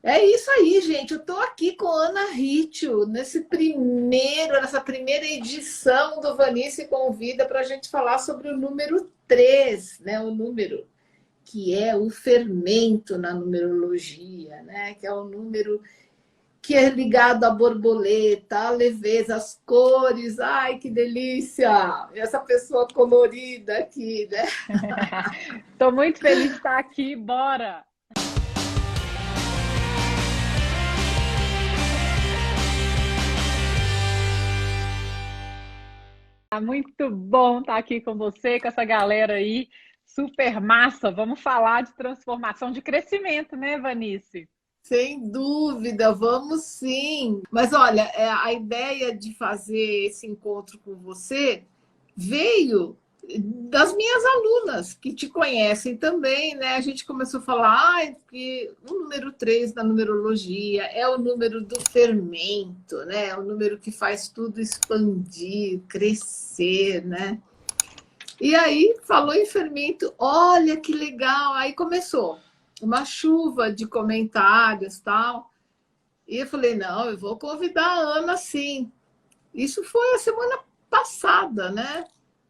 É isso aí, gente. Eu estou aqui com a Ana Ritchie nessa primeira edição do Vanice Convida para a gente falar sobre o número 3, né? O número que é o fermento na numerologia, né? Que é o número que é ligado à borboleta, à leveza, às cores. Ai, que delícia! Essa pessoa colorida aqui, né? Estou muito feliz de estar aqui, bora! Tá muito bom estar aqui com você, com essa galera aí, super massa. Vamos falar de transformação, de crescimento, né, Vanice? Sem dúvida, vamos sim. Mas olha, a ideia de fazer esse encontro com você veio das minhas alunas que te conhecem também, né? A gente começou a falar que o número 3 da numerologia é o número do fermento, né? É o número que faz tudo expandir, crescer, né? E aí falou em fermento, olha que legal. Aí começou uma chuva de comentários tal. E eu falei, não, eu vou convidar a Ana sim. Isso foi a semana passada, né?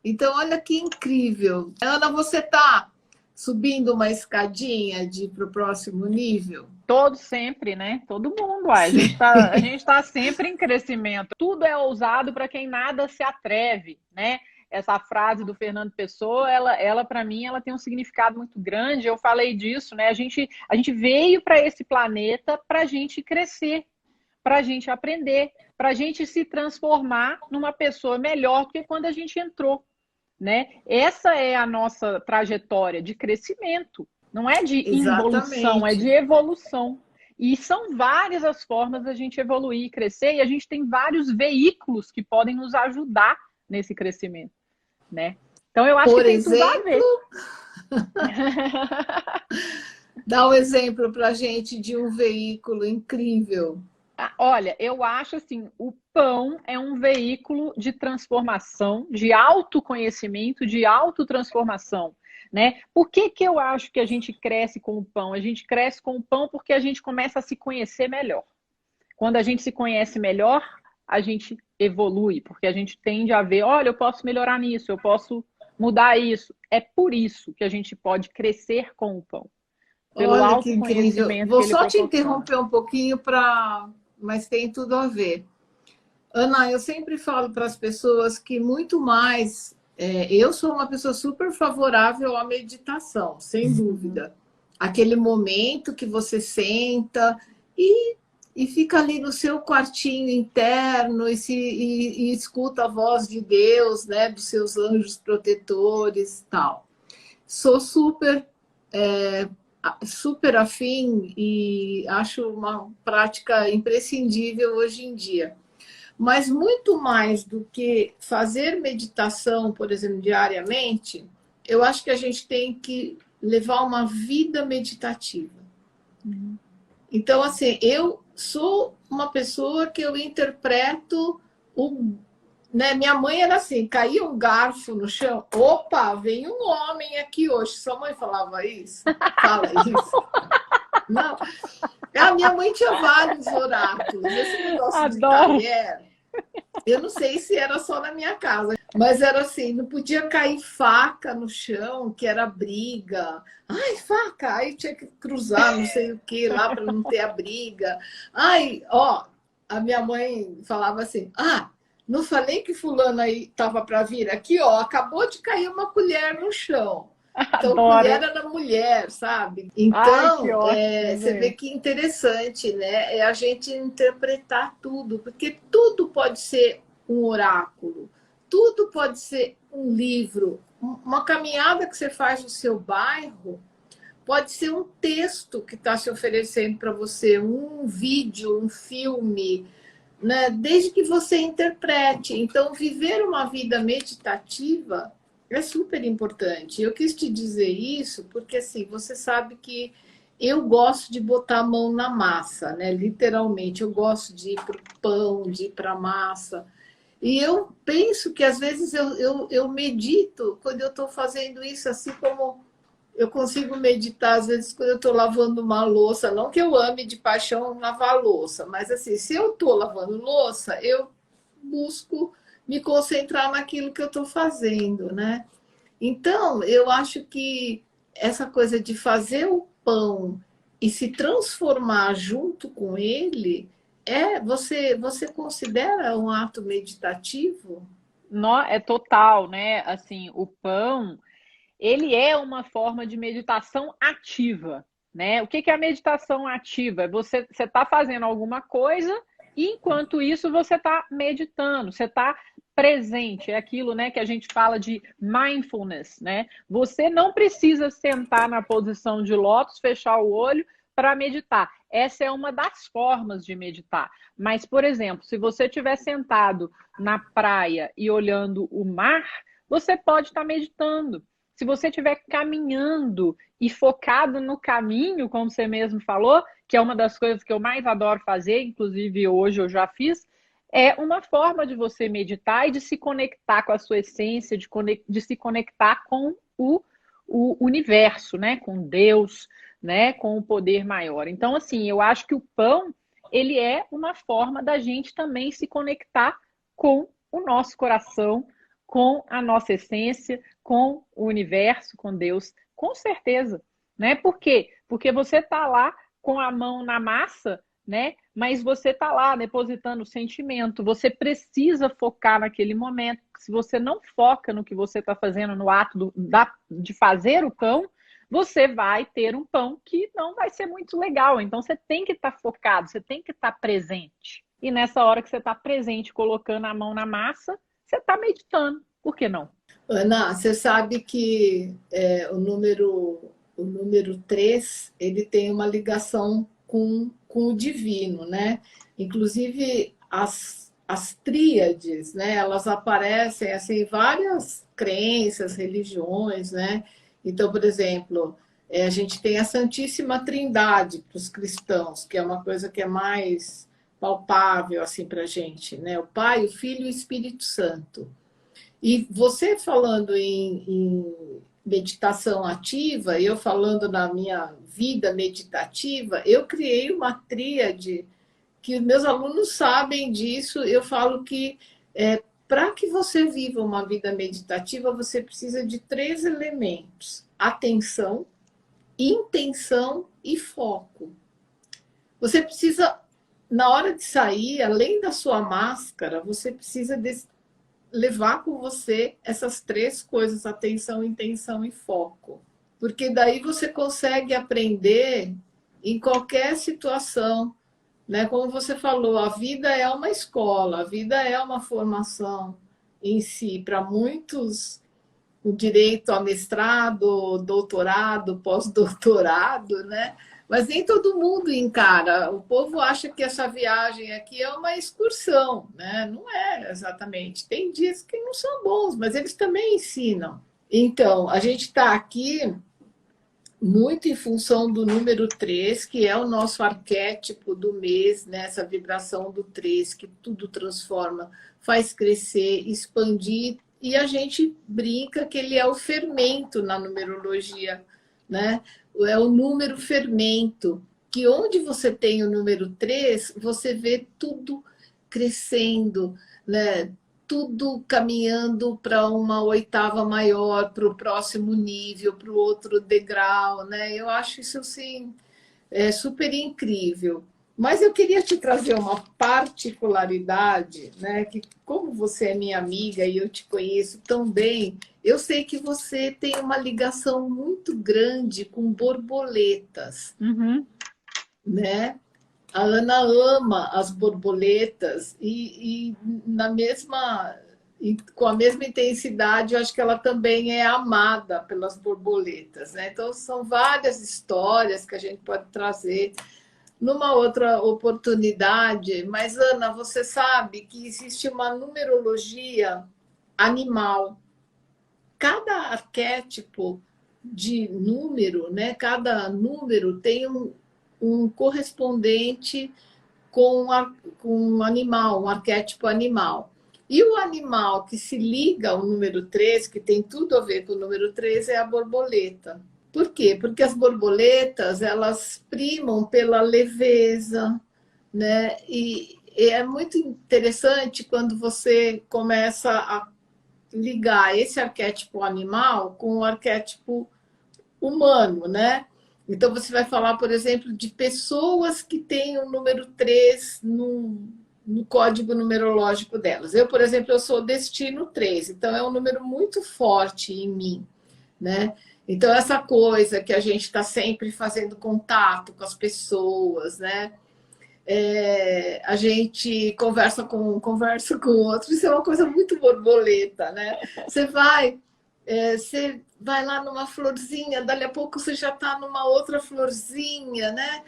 Então, olha que incrível. Ana, você está subindo uma escadinha de para o próximo nível? Todo sempre, né? Todo mundo, uai. Sim. A gente tá sempre em crescimento. Tudo é ousado para quem nada se atreve, né? Essa frase do Fernando Pessoa, ela para mim, ela tem um significado muito grande. Eu falei disso, né? A gente veio para esse planeta para a gente crescer, para a gente aprender, para a gente se transformar numa pessoa melhor do que quando a gente entrou, né? Essa é a nossa trajetória de crescimento, não é de involução, é de Exatamente. evolução. E são várias as formas da gente evoluir e crescer, e a gente tem vários veículos que podem nos ajudar nesse crescimento, né? Então eu acho que Por tem tudo a exemplo, ver. dá um exemplo para a gente de um veículo incrível. Olha, eu acho assim, o pão é um veículo de transformação, de autoconhecimento, de autotransformação, né? Por que que eu acho que a gente cresce com o pão? A gente cresce com o pão porque a gente começa a se conhecer melhor. Quando a gente se conhece melhor, a gente evolui, porque a gente tende a ver, olha, eu posso melhorar nisso, eu posso mudar isso. É por isso que a gente pode crescer com o pão, pelo Olha que incrível. autoconhecimento que Vou ele só te proporciona. interromper um pouquinho para, mas tem tudo a ver. Ana, eu sempre falo para as pessoas que muito mais. Eu sou uma pessoa super favorável à meditação, sem Uhum. dúvida. Aquele momento que você senta e, e fica ali no seu quartinho interno e escuta a voz de Deus, né, dos seus anjos protetores, tal. Sou super afim e acho uma prática imprescindível hoje em dia. Mas muito mais do que fazer meditação, por exemplo, diariamente, eu acho que a gente tem que levar uma vida meditativa. Uhum. Então, assim, eu sou uma pessoa que eu interpreto o. Né? Minha mãe era assim: caía um garfo no chão, opa, vem um homem aqui hoje. Sua mãe falava isso? Fala isso. Não. A minha mãe tinha vários oráculos. Esse negócio de Adoro. talher, eu não sei se era só na minha casa, mas era assim, não podia cair faca no chão, que era briga. Ai, faca! Aí tinha que cruzar não sei o que lá para não ter a briga. Ai, ó, a minha mãe falava assim: ah, não falei que fulano aí estava para vir aqui, ó, acabou de cair uma colher no chão. Então, colher Adoro. era mulher, sabe? Ai, que Então, ótimo, você vê gente. que interessante, né? É a gente interpretar tudo, porque tudo pode ser um oráculo, tudo pode ser um livro, uma caminhada que você faz no seu bairro, pode ser um texto que está se oferecendo para você, um vídeo, um filme, né? Desde que você interprete. Então, viver uma vida meditativa é super importante. Eu quis te dizer isso porque, assim, você sabe que eu gosto de botar a mão na massa, né? Literalmente, eu gosto de ir para o pão, de ir para a massa. E eu penso que, às vezes, eu medito quando eu estou fazendo isso, assim como Eu consigo meditar, às vezes, quando eu estou lavando uma louça. Não que eu ame de paixão lavar louça, mas assim, se eu estou lavando louça, eu busco me concentrar naquilo que eu estou fazendo, né? Então, eu acho que essa coisa de fazer o pão e se transformar junto com ele, você considera um ato meditativo? É total, né? Assim, o pão, ele é uma forma de meditação ativa, né? O que é a meditação ativa? Você está fazendo alguma coisa e, enquanto isso, você está meditando, você está presente. É aquilo, né, que a gente fala de mindfulness, né? Você não precisa sentar na posição de lótus, fechar o olho para meditar. Essa é uma das formas de meditar. Mas, por exemplo, se você estiver sentado na praia e olhando o mar, você pode estar meditando. Se você estiver caminhando e focado no caminho, como você mesmo falou, que é uma das coisas que eu mais adoro fazer, inclusive hoje eu já fiz, é uma forma de você meditar e de se conectar com a sua essência, de se conectar com o universo, né? Com Deus, né? Com o poder maior. Então, assim, eu acho que o pão, ele é uma forma da gente também se conectar com o nosso coração, com a nossa essência, com o universo, com Deus, com certeza, né? Por quê? Porque você está lá com a mão na massa, né? Mas você está lá depositando o sentimento. Você precisa focar naquele momento. Se você não foca no que você está fazendo, no ato de fazer o pão, você vai ter um pão que não vai ser muito legal. Então você tem que estar focado, você tem que estar presente. E nessa hora que você está presente, colocando a mão na massa, você está meditando. Por que não? Ana, você sabe que o número 3 ele tem uma ligação com o divino, né? Inclusive, as tríades, né? Elas aparecem assim, em várias crenças, religiões, né? Então, por exemplo, a gente tem a Santíssima Trindade para os cristãos, que é uma coisa que é mais palpável assim para a gente, né? O Pai, o Filho e o Espírito Santo. E você falando em meditação ativa, eu falando na minha vida meditativa, eu criei uma tríade que meus alunos sabem disso. Eu falo que para que você viva uma vida meditativa, você precisa de 3 elementos: atenção, intenção e foco. Você precisa, na hora de sair, além da sua máscara, você precisa levar com você essas 3 coisas: atenção, intenção e foco. Porque daí você consegue aprender em qualquer situação, né? Como você falou, a vida é uma escola, a vida é uma formação em si. Para muitos, o direito a mestrado, doutorado, pós-doutorado, né? Mas nem todo mundo encara. O povo acha que essa viagem aqui é uma excursão, né? Não é exatamente. Tem dias que não são bons, mas eles também ensinam. Então, a gente está aqui muito em função do número 3, que é o nosso arquétipo do mês, né? Essa vibração do 3, que tudo transforma, faz crescer, expandir, e a gente brinca que ele é o fermento na numerologia, né? É o número fermento, que onde você tem o número 3, você vê tudo crescendo, né? Tudo caminhando para uma oitava maior, para o próximo nível, para o outro degrau, né? Eu acho isso assim super incrível. Mas eu queria te trazer uma particularidade, né? Que como você é minha amiga e eu te conheço tão bem, eu sei que você tem uma ligação muito grande com borboletas, Uhum. né? A Ana ama as borboletas e com a mesma intensidade, eu acho que ela também é amada pelas borboletas, né? Então, são várias histórias que a gente pode trazer numa outra oportunidade. Mas, Ana, você sabe que existe uma numerologia animal. Cada arquétipo de número, né? Cada número tem um correspondente com um animal, um arquétipo animal. E o animal que se liga ao número 3, que tem tudo a ver com o número 3, é a borboleta. Por quê? Porque as borboletas, elas primam pela leveza, né? E é muito interessante quando você começa a ligar esse arquétipo animal com o arquétipo humano, né? Então, você vai falar, por exemplo, de pessoas que têm o número 3 no código numerológico delas. Eu, por exemplo, eu sou destino 3, então é um número muito forte em mim, né? Então, essa coisa que a gente está sempre fazendo contato com as pessoas, né? A gente conversa com outros, isso é uma coisa muito borboleta, né? Você vai lá numa florzinha, dali a pouco você já está numa outra florzinha, né?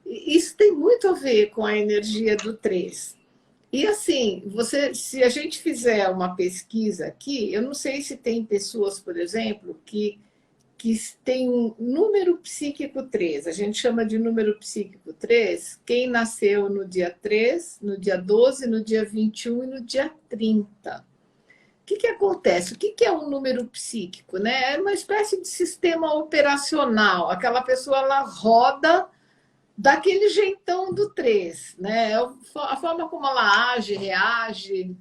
Isso tem muito a ver com a energia do 3. E assim, se a gente fizer uma pesquisa aqui, eu não sei se tem pessoas, por exemplo, que tem um número psíquico 3. A gente chama de número psíquico 3 quem nasceu no dia 3, no dia 12, no dia 21 e no dia 30. O que acontece? O que é um número psíquico? Né? É uma espécie de sistema operacional. Aquela pessoa ela roda daquele jeitão do 3. Né? A forma como ela age, reage,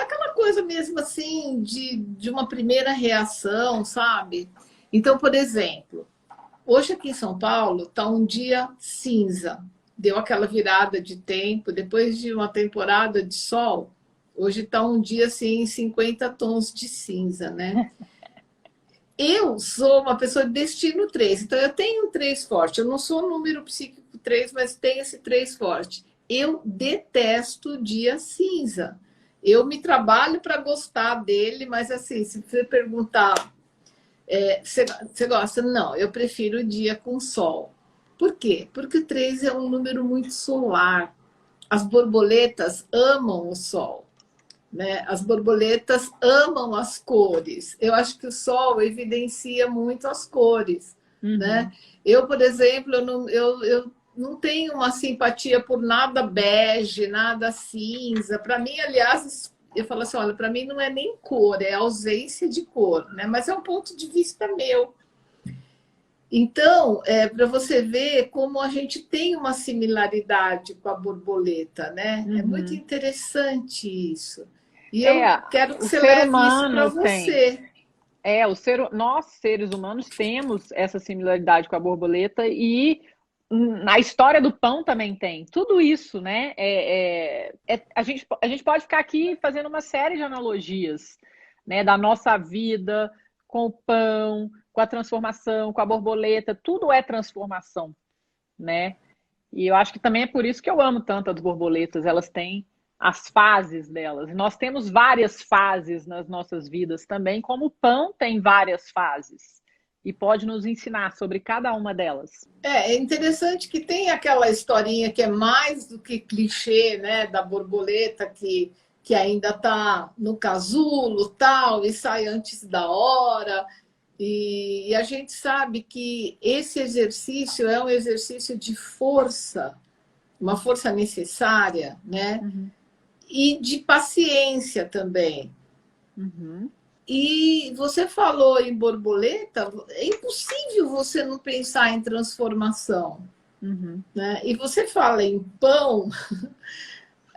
aquela coisa mesmo assim de uma primeira reação, sabe? Então, por exemplo, hoje aqui em São Paulo está um dia cinza. Deu aquela virada de tempo, depois de uma temporada de sol, hoje está um dia assim, 50 tons de cinza, né? Eu sou uma pessoa de destino 3, então eu tenho um 3 forte. Eu não sou número psíquico 3, mas tenho esse 3 forte. Eu detesto dia cinza. Eu me trabalho para gostar dele, mas assim, se você perguntar, você gosta? Não, eu prefiro o dia com sol. Por quê? Porque o 3 é um número muito solar. As borboletas amam o sol, né? As borboletas amam as cores. Eu acho que o sol evidencia muito as cores, né? Eu, por exemplo, eu não tenho uma simpatia por nada bege, nada cinza. Para mim, aliás, eu falo assim, olha, para mim não é nem cor, é ausência de cor, né? Mas é um ponto de vista meu. Então, para você ver como a gente tem uma similaridade com a borboleta, né? É muito interessante isso. E eu quero que o você ser leve isso para humano tem. você. Nós, seres humanos, temos essa similaridade com a borboleta e na história do pão também tem. Tudo isso, né? A gente pode ficar aqui fazendo uma série de analogias, né, da nossa vida com o pão, com a transformação, com a borboleta. Tudo é transformação, né? E eu acho que também é por isso que eu amo tanto as borboletas. Elas têm as fases delas. Nós temos várias fases nas nossas vidas também, como o pão tem várias fases. E pode nos ensinar sobre cada uma delas. É interessante que tem aquela historinha que é mais do que clichê, né? Da borboleta que ainda está no casulo, tal, e sai antes da hora. E a gente sabe que esse exercício é um exercício de força, uma força necessária, né? E de paciência também. E você falou em borboleta, é impossível você não pensar em transformação. Né? E você fala em pão,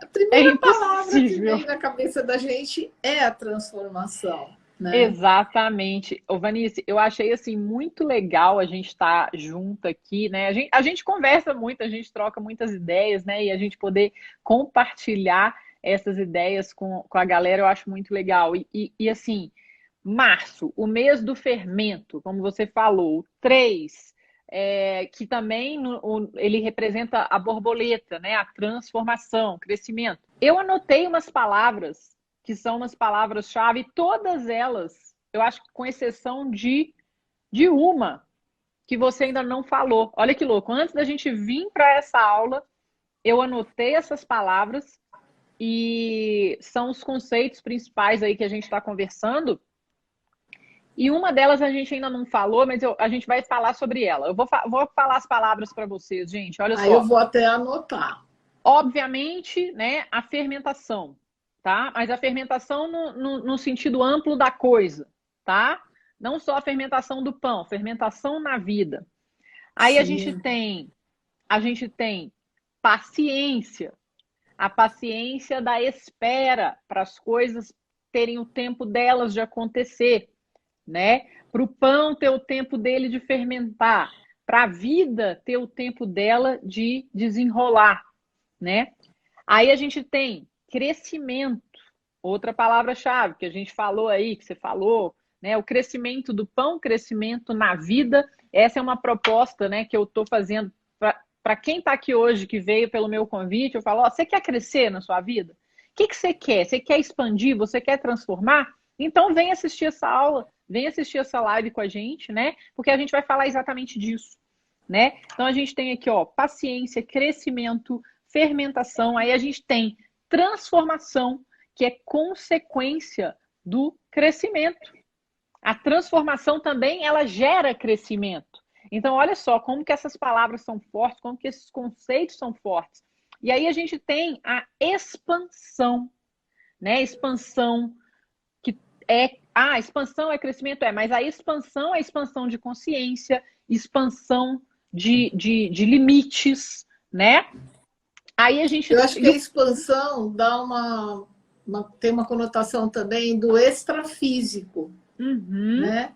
a primeira palavra que vem na cabeça da gente é a transformação. Né? Exatamente. Ô, Vanice, eu achei assim muito legal a gente estar junto aqui, né? A gente conversa muito, a gente troca muitas ideias, né? E a gente poder compartilhar essas ideias com a galera, eu acho muito legal. E assim, março, o mês do fermento, como você falou, o 3, que também ele representa a borboleta, né? A transformação, crescimento. Eu anotei umas palavras que são umas palavras-chave, todas elas, eu acho que com exceção de uma, que você ainda não falou. Olha que louco, antes da gente vir para essa aula, eu anotei essas palavras e são os conceitos principais aí que a gente está conversando. E uma delas a gente ainda não falou, mas a gente vai falar sobre ela. Eu vou falar as palavras para vocês, gente. Olha só. Aí eu vou até anotar. Obviamente, né, a fermentação, tá? Mas a fermentação no sentido amplo da coisa, tá? Não só a fermentação do pão, fermentação na vida. Aí Sim. a gente tem paciência, a paciência da espera para as coisas terem o tempo delas de acontecer, né? Para o pão ter o tempo dele de fermentar, para a vida ter o tempo dela de desenrolar, né? Aí a gente tem crescimento, outra palavra-chave que a gente falou aí, que você falou, né? O crescimento do pão, crescimento na vida. Essa é uma proposta, né, que eu estou fazendo para quem está aqui hoje, que veio pelo meu convite. Eu falo, ó, você quer crescer na sua vida? O que você quer? Você quer expandir? Você quer transformar? Então vem assistir essa aula, vem assistir essa live com a gente, né? Porque a gente vai falar exatamente disso, né? Então a gente tem aqui, ó, paciência, crescimento, fermentação, aí a gente tem transformação, que é consequência do crescimento. A transformação também, ela gera crescimento. Então, olha só como que essas palavras são fortes, como que esses conceitos são fortes. E aí a gente tem a expansão, né? Expansão que é... Ah, expansão é crescimento, mas a expansão é expansão de consciência, expansão de limites, né? Aí a gente... Eu acho que a expansão dá tem uma conotação também do extrafísico, Uhum, né?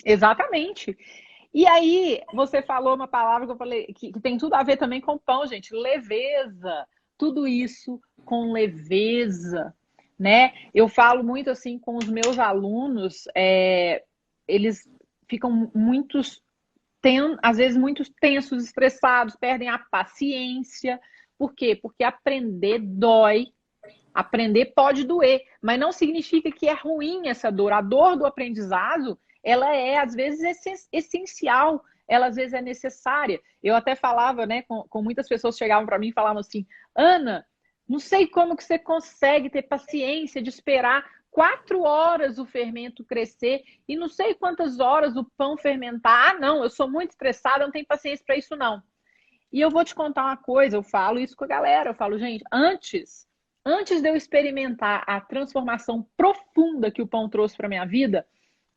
exatamente. E aí, você falou uma palavra que eu falei que tem tudo a ver também com pão, gente. Leveza. Tudo isso com leveza, né? Eu falo muito assim com os meus alunos, eles ficam às vezes muito tensos, estressados, perdem a paciência. Por quê? Porque aprender dói. Aprender pode doer, mas não significa que é ruim essa dor. A dor do aprendizado, ela é, às vezes, essencial, ela, às vezes, é necessária. Eu até falava, né, com muitas pessoas que chegavam para mim e falavam assim, Ana, não sei como que você consegue ter paciência de esperar 4 horas o fermento crescer e não sei quantas horas o pão fermentar. Ah, não, eu sou muito estressada, não tenho paciência para isso, não. E eu vou te contar uma coisa, eu falo isso com a galera, eu falo, gente, antes de eu experimentar a transformação profunda que o pão trouxe para minha vida,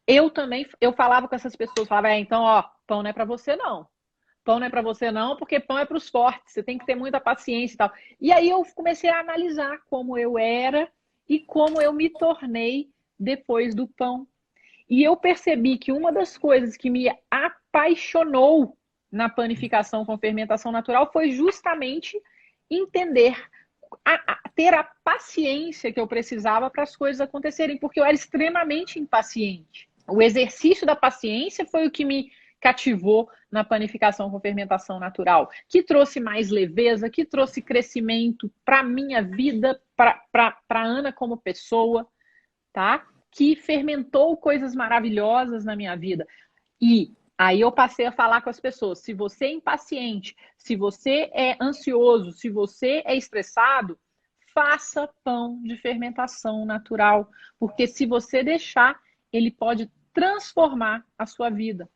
eu falava com essas pessoas, falava, então, ó, pão não é para você não. Pão não é para você não, porque pão é para os fortes, você tem que ter muita paciência e tal. E aí eu comecei a analisar como eu era e como eu me tornei depois do pão. E eu percebi que uma das coisas que me apaixonou na panificação com fermentação natural foi justamente entender, ter a paciência que eu precisava para as coisas acontecerem, porque eu era extremamente impaciente. O exercício da paciência foi o que me cativou na panificação com fermentação natural, que trouxe mais leveza, que trouxe crescimento para a minha vida, para a Ana como pessoa, tá? Que fermentou coisas maravilhosas na minha vida. E aí eu passei a falar com as pessoas, se você é impaciente, se você é ansioso, se você é estressado, faça pão de fermentação natural, porque se você deixar, ele pode transformar a sua vida.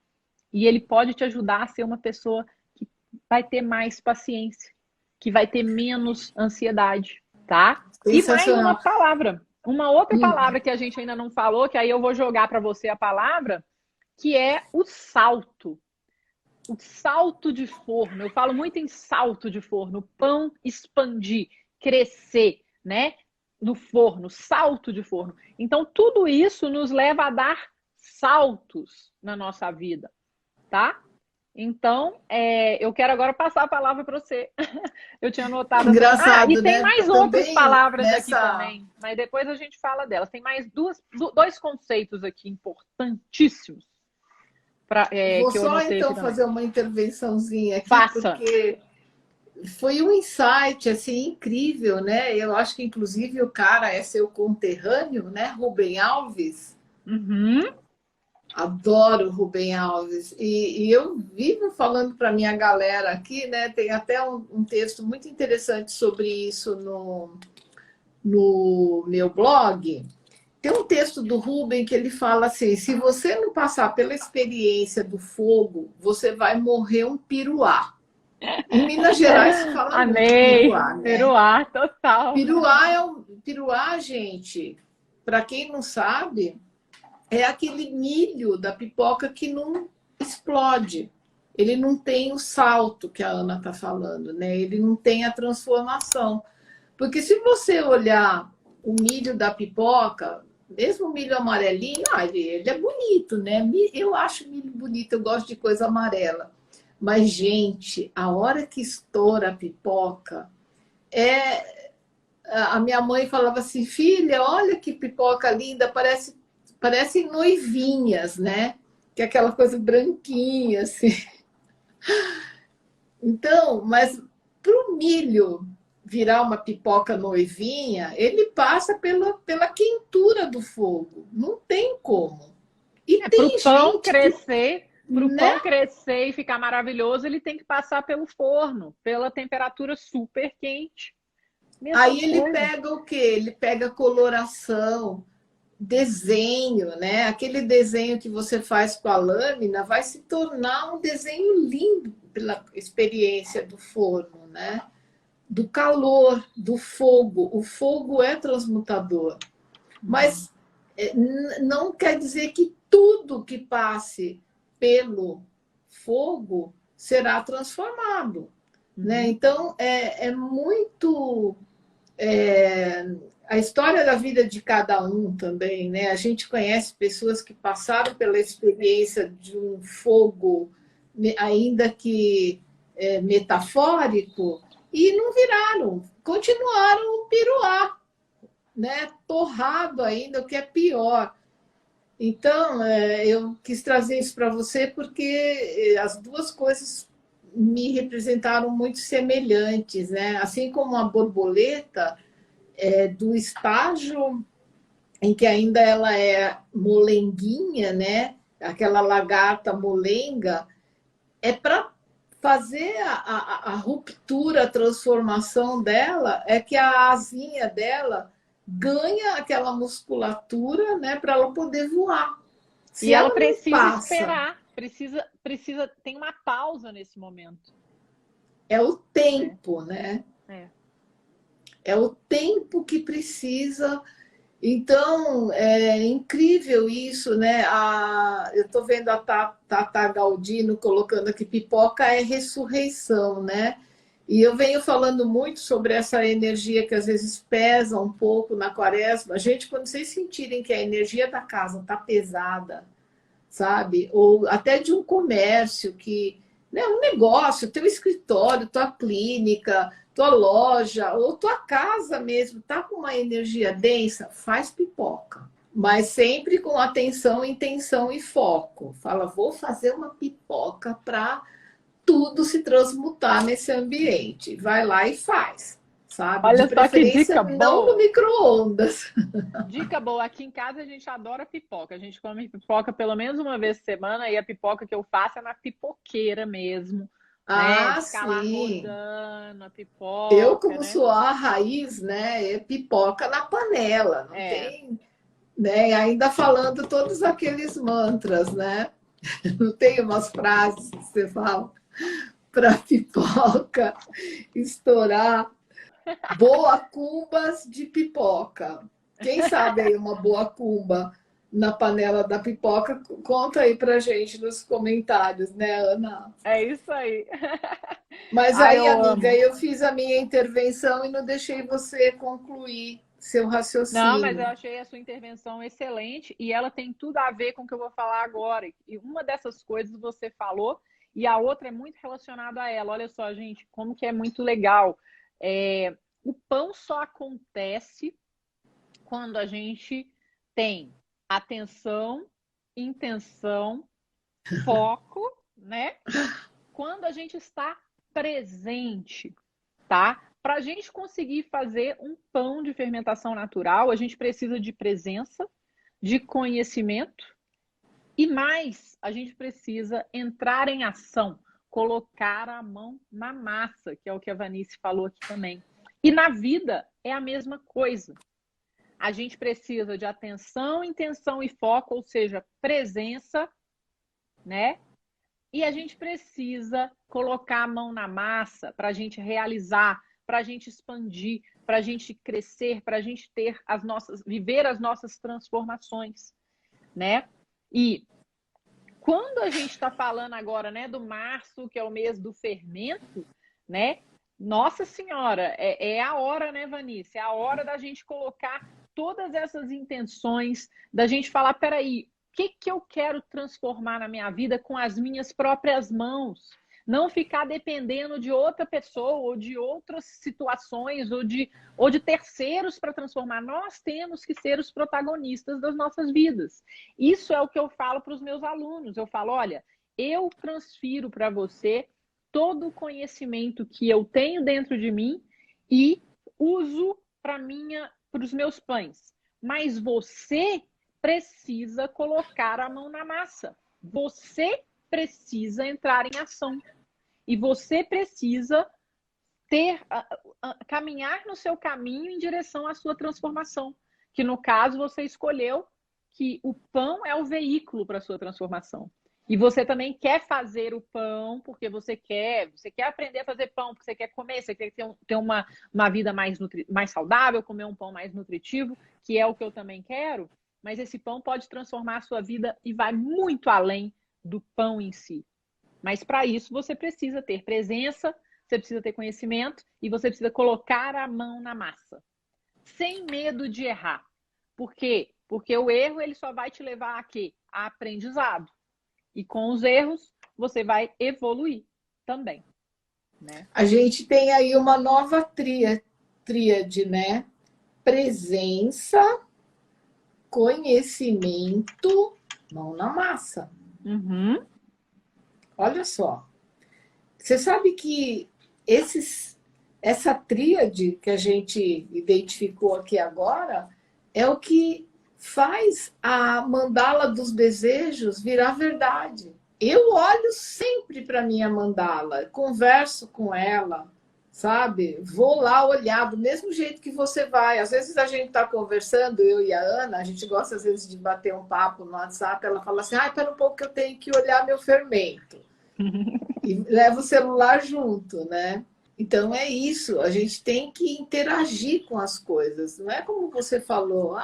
E ele pode te ajudar a ser uma pessoa que vai ter mais paciência, que vai ter menos ansiedade, tá? E mais uma Sensacional. palavra, uma outra palavra que a gente ainda não falou, que aí eu vou jogar para você a palavra, que é o salto. O salto de forno. Eu falo muito em salto de forno. Pão expandir, crescer, né? No forno, salto de forno. Então, tudo isso nos leva a dar saltos na nossa vida, tá? Então, eu quero agora passar a palavra para você. Eu tinha anotado assim. Ah, e Engraçado, tem né? mais outras Também palavras aqui nessa. também, mas depois a gente fala delas. Tem mais dois conceitos aqui importantíssimos Vou que eu só anotei aqui então também. fazer uma intervençãozinha aqui, Faça. porque foi um insight assim incrível, né? Eu acho que inclusive o cara é seu conterrâneo, né? Rubem Alves. Uhum. Adoro o Rubem Alves. E eu vivo falando para minha galera aqui, né? Tem até um texto muito interessante sobre isso no meu blog. Tem um texto do Rubem que ele fala assim: se você não passar pela experiência do fogo, você vai morrer um piruá. Em Minas Gerais se fala muito Amei. piruá, né? Peruá, total. Piruá, gente, para quem não sabe, é aquele milho da pipoca que não explode. Ele não tem o salto que a Ana está falando, né? Ele não tem a transformação. Porque se você olhar o milho da pipoca, mesmo o milho amarelinho, ele é bonito, né? Eu acho milho bonito, eu gosto de coisa amarela. Mas, gente, a hora que estoura a pipoca, a minha mãe falava assim, filha, olha que pipoca linda, parecem noivinhas, né? Que é aquela coisa branquinha, assim. Então, mas para o milho virar uma pipoca noivinha, ele passa pela quentura do fogo. Não tem como. E Para o tem pão gente que, crescer, para o né? pão crescer e ficar maravilhoso, ele tem que passar pelo forno, pela temperatura super quente. Mesma Aí ele coisa. pega o quê? Ele pega coloração, desenho, né? Aquele desenho que você faz com a lâmina vai se tornar um desenho lindo pela experiência do forno, né? Do calor, do fogo. O fogo é transmutador. Mas não quer dizer que tudo que passe pelo fogo será transformado. Né? Então, é muito a história da vida de cada um também. Né? A gente conhece pessoas que passaram pela experiência de um fogo, ainda que metafórico, e não viraram, continuaram o piruá, né? Torrado ainda, o que é pior. Então, eu quis trazer isso para você porque as duas coisas me representaram muito semelhantes, né? Assim como a borboleta, do estágio em que ainda ela é molenguinha, né? Aquela lagarta molenga, é para fazer a ruptura, a transformação dela, é que a asinha dela ganha aquela musculatura, né, para ela poder voar. E Se ela ela não precisa passa, esperar, tem uma pausa nesse momento. é o Né? tempo, né? É. É o tempo que precisa. Então, é incrível isso, né? Eu estou vendo a Tata Galdino colocando aqui, pipoca é ressurreição, né? E eu venho falando muito sobre essa energia que às vezes pesa um pouco na quaresma. Gente, quando vocês sentirem que a energia da casa está pesada, sabe? Ou até de um comércio que, né, um negócio, teu escritório, tua clínica, tua loja, ou tua casa mesmo, tá com uma energia densa, faz pipoca. Mas sempre com atenção, intenção e foco. Fala, vou fazer uma pipoca para tudo se transmutar nesse ambiente. Vai lá e faz, sabe? De Olha só que preferência, dica não no boa. micro-ondas. Dica boa. Aqui em casa a gente adora pipoca. A gente come pipoca pelo menos uma vez por semana e a pipoca que eu faço é na pipoqueira mesmo, né? Ah, De ficar lá sim. rodando a Eu, pipoca, como né? sou a raiz, né, é pipoca na panela, não É. tem, né, ainda falando todos aqueles mantras, né? Não tem umas frases que você fala para pipoca estourar. Boa cubas de pipoca. Quem sabe aí uma boa cumba na panela da pipoca? Conta aí pra gente nos comentários, né, Ana? É isso aí. Mas Ai, aí, eu amiga, amo. eu fiz a minha intervenção e não deixei você concluir seu Não, mas eu raciocínio. achei a sua intervenção excelente e ela tem tudo a ver com o que eu vou falar agora. E uma dessas coisas você falou e a outra é muito relacionada a ela. Olha só, gente, como que é muito legal. O pão só acontece quando a gente tem atenção, intenção, foco, né? Quando a gente está presente, tá? Para a gente conseguir fazer um pão de fermentação natural, a gente precisa de presença, de conhecimento e mais, a gente precisa entrar em ação, colocar a mão na massa, que é o que a Vanice falou aqui também. E na vida é a mesma coisa. A gente precisa de atenção, intenção e foco, ou seja, presença, né? E a gente precisa colocar a mão na massa para a gente realizar, para a gente expandir, para a gente crescer, para a gente ter viver as nossas transformações. né? E quando a gente está falando agora, né, do março, que é o mês do fermento, né? Nossa Senhora, é a hora, né, Vanice? É a hora da gente colocar todas essas intenções, da gente falar, peraí, o que eu quero transformar na minha vida com as minhas próprias mãos? Não ficar dependendo de outra pessoa ou de outras situações ou de terceiros para transformar. Nós temos que ser os protagonistas das nossas vidas. Isso é o que eu falo para os meus alunos. Eu falo, olha, eu transfiro para você todo o conhecimento que eu tenho dentro de mim e uso para os meus pães. Mas você precisa colocar a mão na massa. Você precisa entrar em ação. E você precisa caminhar no seu caminho em direção à sua transformação. Que no caso você escolheu que o pão é o veículo para a sua transformação. E você também quer fazer o pão porque você quer aprender a fazer pão, porque você quer comer, você quer ter uma vida mais saudável, comer um pão mais nutritivo, que é o que eu também quero, mas esse pão pode transformar a sua vida e vai muito além do pão em si. Mas para isso você precisa ter presença, você precisa ter conhecimento e você precisa colocar a mão na massa. Sem medo de errar. Por quê? Porque o erro ele só vai te levar a quê? A aprendizado. E com os erros você vai evoluir também. Né? A gente tem aí uma nova tríade, né? Presença, conhecimento, mão na massa. Uhum. Olha só. Você sabe que essa tríade que a gente identificou aqui agora é o que faz a mandala dos desejos virar verdade. Eu olho sempre para minha mandala, converso com ela, sabe? Vou lá olhar do mesmo jeito que você vai. Às vezes a gente está conversando, eu e a Ana, a gente gosta às vezes de bater um papo no WhatsApp, ela fala assim, espera um pouco que eu tenho que olhar meu fermento. E leva o celular junto, né? Então é isso, a gente tem que interagir com as coisas. Não é como você falou,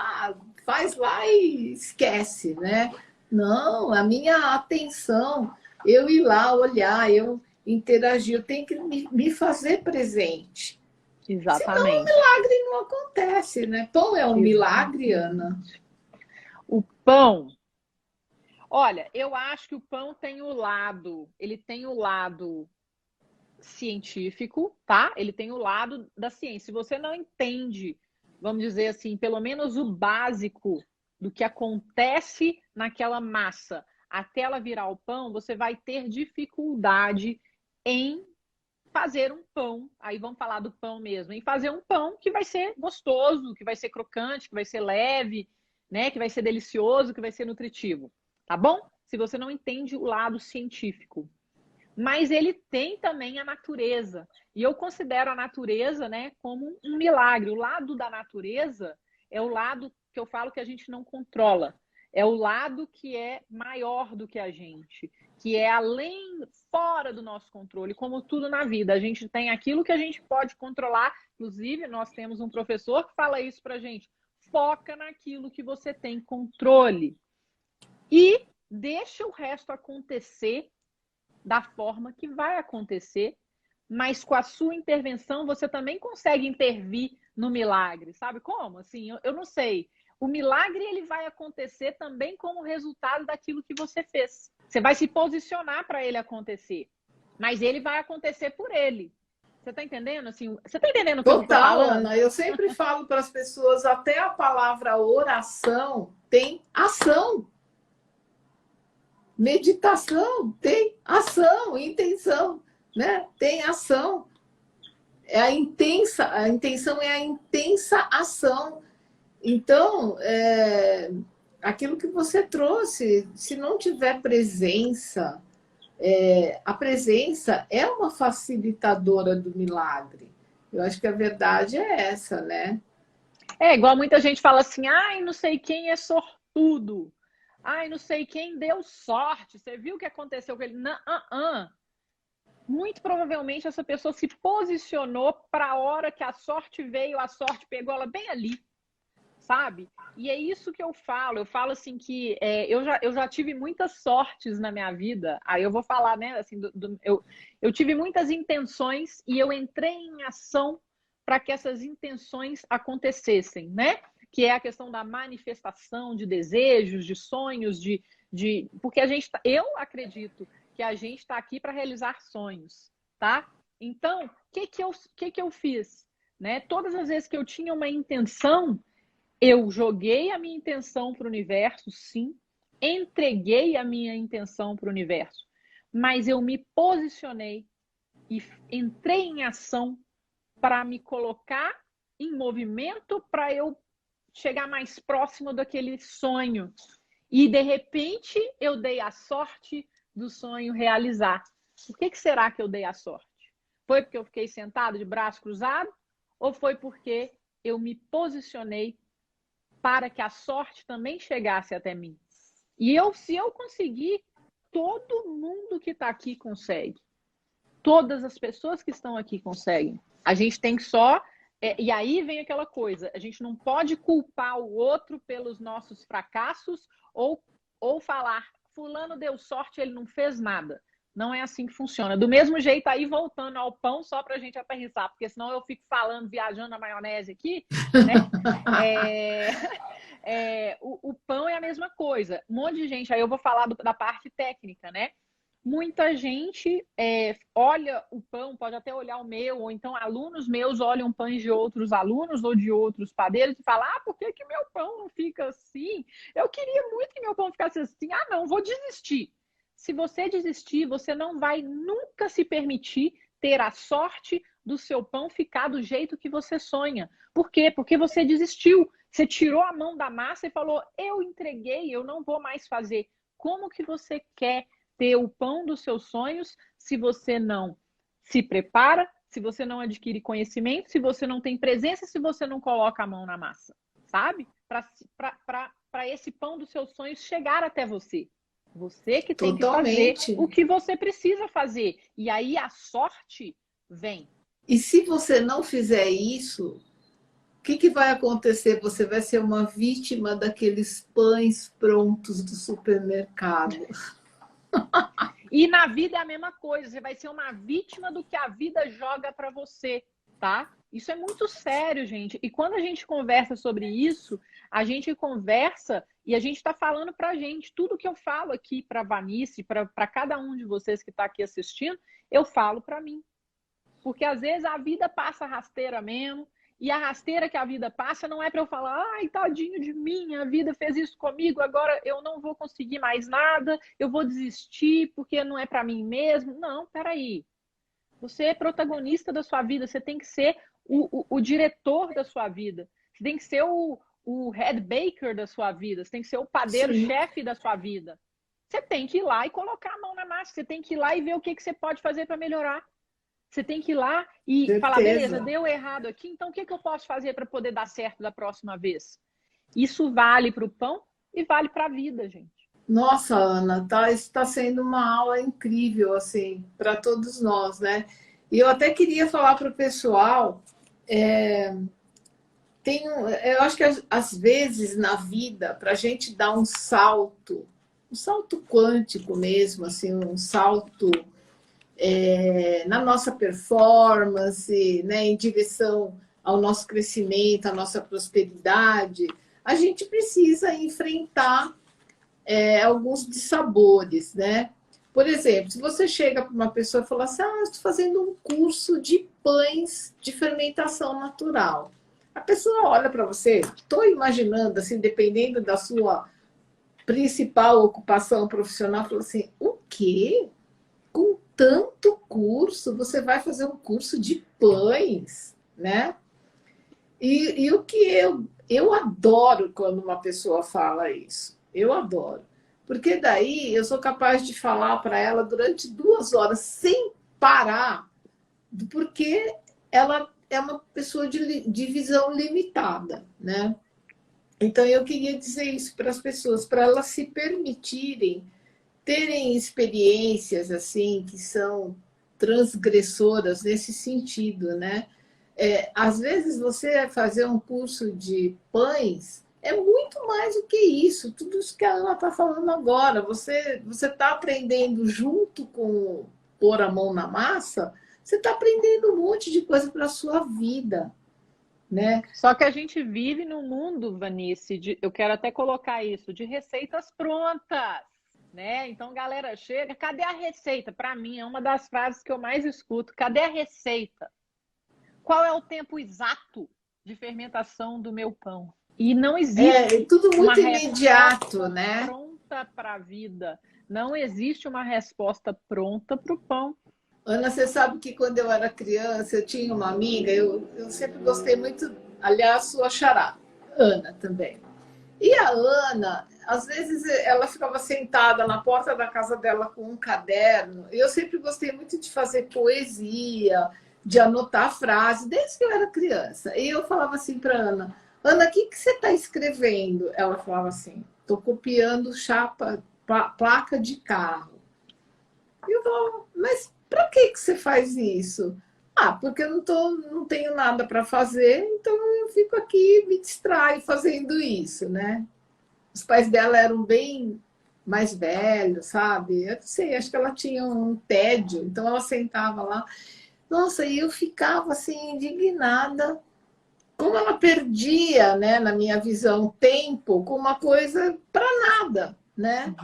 faz lá e esquece, né? Não, a minha atenção, eu ir lá olhar, eu interagir, eu tenho que me fazer presente. Senão o Exatamente. milagre não acontece, né? Pão é um milagre, Ana. O pão. Olha, eu acho que o pão ele tem o lado científico, tá? Ele tem o lado da ciência. Se você não entende, vamos dizer assim, pelo menos o básico do que acontece naquela massa até ela virar o pão, você vai ter dificuldade em fazer um pão. Aí vamos falar do pão mesmo, em fazer um pão que vai ser gostoso, que vai ser crocante, que vai ser leve, né? Que vai ser delicioso, que vai ser nutritivo, tá bom? Se você não entende o lado científico. Mas ele tem também a natureza. E eu considero a natureza, né, como um milagre. O lado da natureza é o lado que eu falo que a gente não controla. É o lado que é maior do que a gente, que é além, fora do nosso controle, como tudo na vida. A gente tem aquilo que a gente pode controlar. Inclusive, nós temos um professor que fala isso pra gente. Foca naquilo que você tem controle. E deixa o resto acontecer da forma que vai acontecer, mas com a sua intervenção você também consegue intervir no milagre, sabe como? Assim, eu não sei. O milagre ele vai acontecer também como resultado daquilo que você fez. Você vai se posicionar para ele acontecer, mas ele vai acontecer por ele. Você está entendendo? Assim, você está entendendo o que eu estou falando? Ana, eu sempre falo para as pessoas, até a palavra oração tem ação. Meditação tem ação, intenção, né? Tem ação. A intenção é a intensa ação. Então, aquilo que você trouxe, se não tiver presença, a presença é uma facilitadora do milagre. Eu acho que a verdade é essa, né? É igual muita gente fala assim, ai, não sei quem é sortudo. Ai, não sei quem deu sorte. Você viu o que aconteceu com ele? Não, Muito provavelmente essa pessoa se posicionou para a hora que a sorte veio, a sorte pegou ela bem ali. sabe? E é isso que eu falo assim que eu já tive muitas sortes na minha vida, aí eu vou falar, né, assim, eu tive muitas intenções e eu entrei em ação para que essas intenções acontecessem, né? Que é a questão da manifestação de desejos, de sonhos, porque eu acredito que a gente está aqui para realizar sonhos, tá? Então, o que eu fiz? Né? Todas as vezes que eu tinha uma intenção, eu joguei a minha intenção para o universo, sim, entreguei a minha intenção para o universo, mas eu me posicionei e entrei em ação para me colocar em movimento para eu chegar mais próximo daquele sonho. E, de repente, eu dei a sorte do sonho realizar. Por que será que eu dei a sorte? Foi porque eu fiquei sentado de braço cruzado? Ou foi porque eu me posicionei para que a sorte também chegasse até mim? E se eu conseguir, todo mundo que está aqui consegue. Todas as pessoas que estão aqui conseguem. A gente tem que só... e aí vem aquela coisa, a gente não pode culpar o outro pelos nossos fracassos ou falar, fulano deu sorte, ele não fez nada. Não é assim que funciona. Do mesmo jeito, aí voltando ao pão, só para a gente aterrissar, porque senão eu fico falando, viajando na maionese aqui, né? O pão é a mesma coisa. Um monte de gente, aí eu vou falar da parte técnica, né? Muita gente olha o pão, pode até olhar o meu, ou então alunos meus olham pães de outros alunos ou de outros padeiros e falam, por que meu pão não fica assim? Eu queria muito que meu pão ficasse assim. Não, vou desistir. Se você desistir, você não vai nunca se permitir ter a sorte do seu pão ficar do jeito que você sonha. Por quê? Porque você desistiu. Você tirou a mão da massa e falou, eu entreguei, eu não vou mais fazer. Como que você quer ter o pão dos seus sonhos se você não se prepara, se você não adquire conhecimento, se você não tem presença, se você não coloca a mão na massa, sabe? Para esse pão dos seus sonhos chegar até você. Você que tem Totalmente. que fazer o que você precisa fazer. E aí a sorte vem. E se você não fizer isso, o que vai acontecer? Você vai ser uma vítima daqueles pães prontos do supermercado. E na vida é a mesma coisa, você vai ser uma vítima do que a vida joga para você, tá? Isso é muito sério, gente. E quando a gente conversa sobre isso, a gente conversa e a gente está falando para a gente. Tudo que eu falo aqui para a Vanice, para cada um de vocês que está aqui assistindo, eu falo para mim. Porque às vezes a vida passa rasteira mesmo, e a rasteira que a vida passa não é para eu falar, ai, tadinho de mim, a vida fez isso comigo, agora eu não vou conseguir mais nada, eu vou desistir porque não é para mim mesmo. Não, peraí. Você é protagonista da sua vida, você tem que ser o diretor da sua vida, você tem que ser o head baker da sua vida, você tem que ser o padeiro-chefe da sua vida. Você tem que ir lá e colocar a mão na massa, você tem que ir lá e ver o que você pode fazer para melhorar. Você tem que ir lá e falar, beleza, deu errado aqui, então o que eu posso fazer para poder dar certo da próxima vez? Isso vale para o pão e vale para a vida, gente. Nossa, Ana, está sendo uma aula incrível, assim, para todos nós, né? E eu até queria falar para o pessoal, eu acho que às vezes na vida, para a gente dar um salto quântico mesmo, assim, um salto na nossa performance, né, em direção ao nosso crescimento, à nossa prosperidade, a gente precisa enfrentar alguns dissabores, né? Por exemplo, se você chega para uma pessoa e fala assim, eu estou fazendo um curso de pães de fermentação natural. A pessoa olha para você, estou imaginando, assim, dependendo da sua principal ocupação profissional, fala assim, o quê? Com tanto curso, você vai fazer um curso de pães, né? E o que eu adoro quando uma pessoa fala isso. Eu adoro. Porque daí eu sou capaz de falar para ela durante 2 horas sem parar, porque ela é uma pessoa de visão limitada, né? Então eu queria dizer isso para as pessoas, para elas se permitirem terem experiências assim que são transgressoras nesse sentido, né? Às vezes você fazer um curso de pães é muito mais do que isso. Tudo isso que a Ana está falando agora. Você está aprendendo junto com pôr a mão na massa, você está aprendendo um monte de coisa para a sua vida, né? Só que a gente vive num mundo, Vanice, eu quero até colocar isso, de receitas prontas, né? Então, galera, chega, cadê a receita? Para mim, é uma das frases que eu mais escuto. Cadê a receita? Qual é o tempo exato de fermentação do meu pão? E não É existe tudo uma muito imediato, resposta né? pronta para a vida. Não existe uma resposta pronta para o pão. Ana, você sabe que quando eu era criança, eu tinha uma amiga, eu sempre gostei muito, aliás, sua xará, Ana também. E a Ana, às vezes, ela ficava sentada na porta da casa dela com um caderno. Eu sempre gostei muito de fazer poesia, de anotar frases, desde que eu era criança. E eu falava assim para Ana: Ana, o que, que você está escrevendo? Ela falava assim: estou copiando chapa, placa de carro. E eu falava: mas para que, que você faz isso? Ah, porque eu não tenho nada para fazer, então eu fico aqui, me distraio fazendo isso, né? Os pais dela eram bem mais velhos, sabe? Eu não sei, acho que ela tinha um tédio, então ela sentava lá. Nossa, e eu ficava assim, indignada, como ela perdia, né, na minha visão, tempo com uma coisa para nada, né?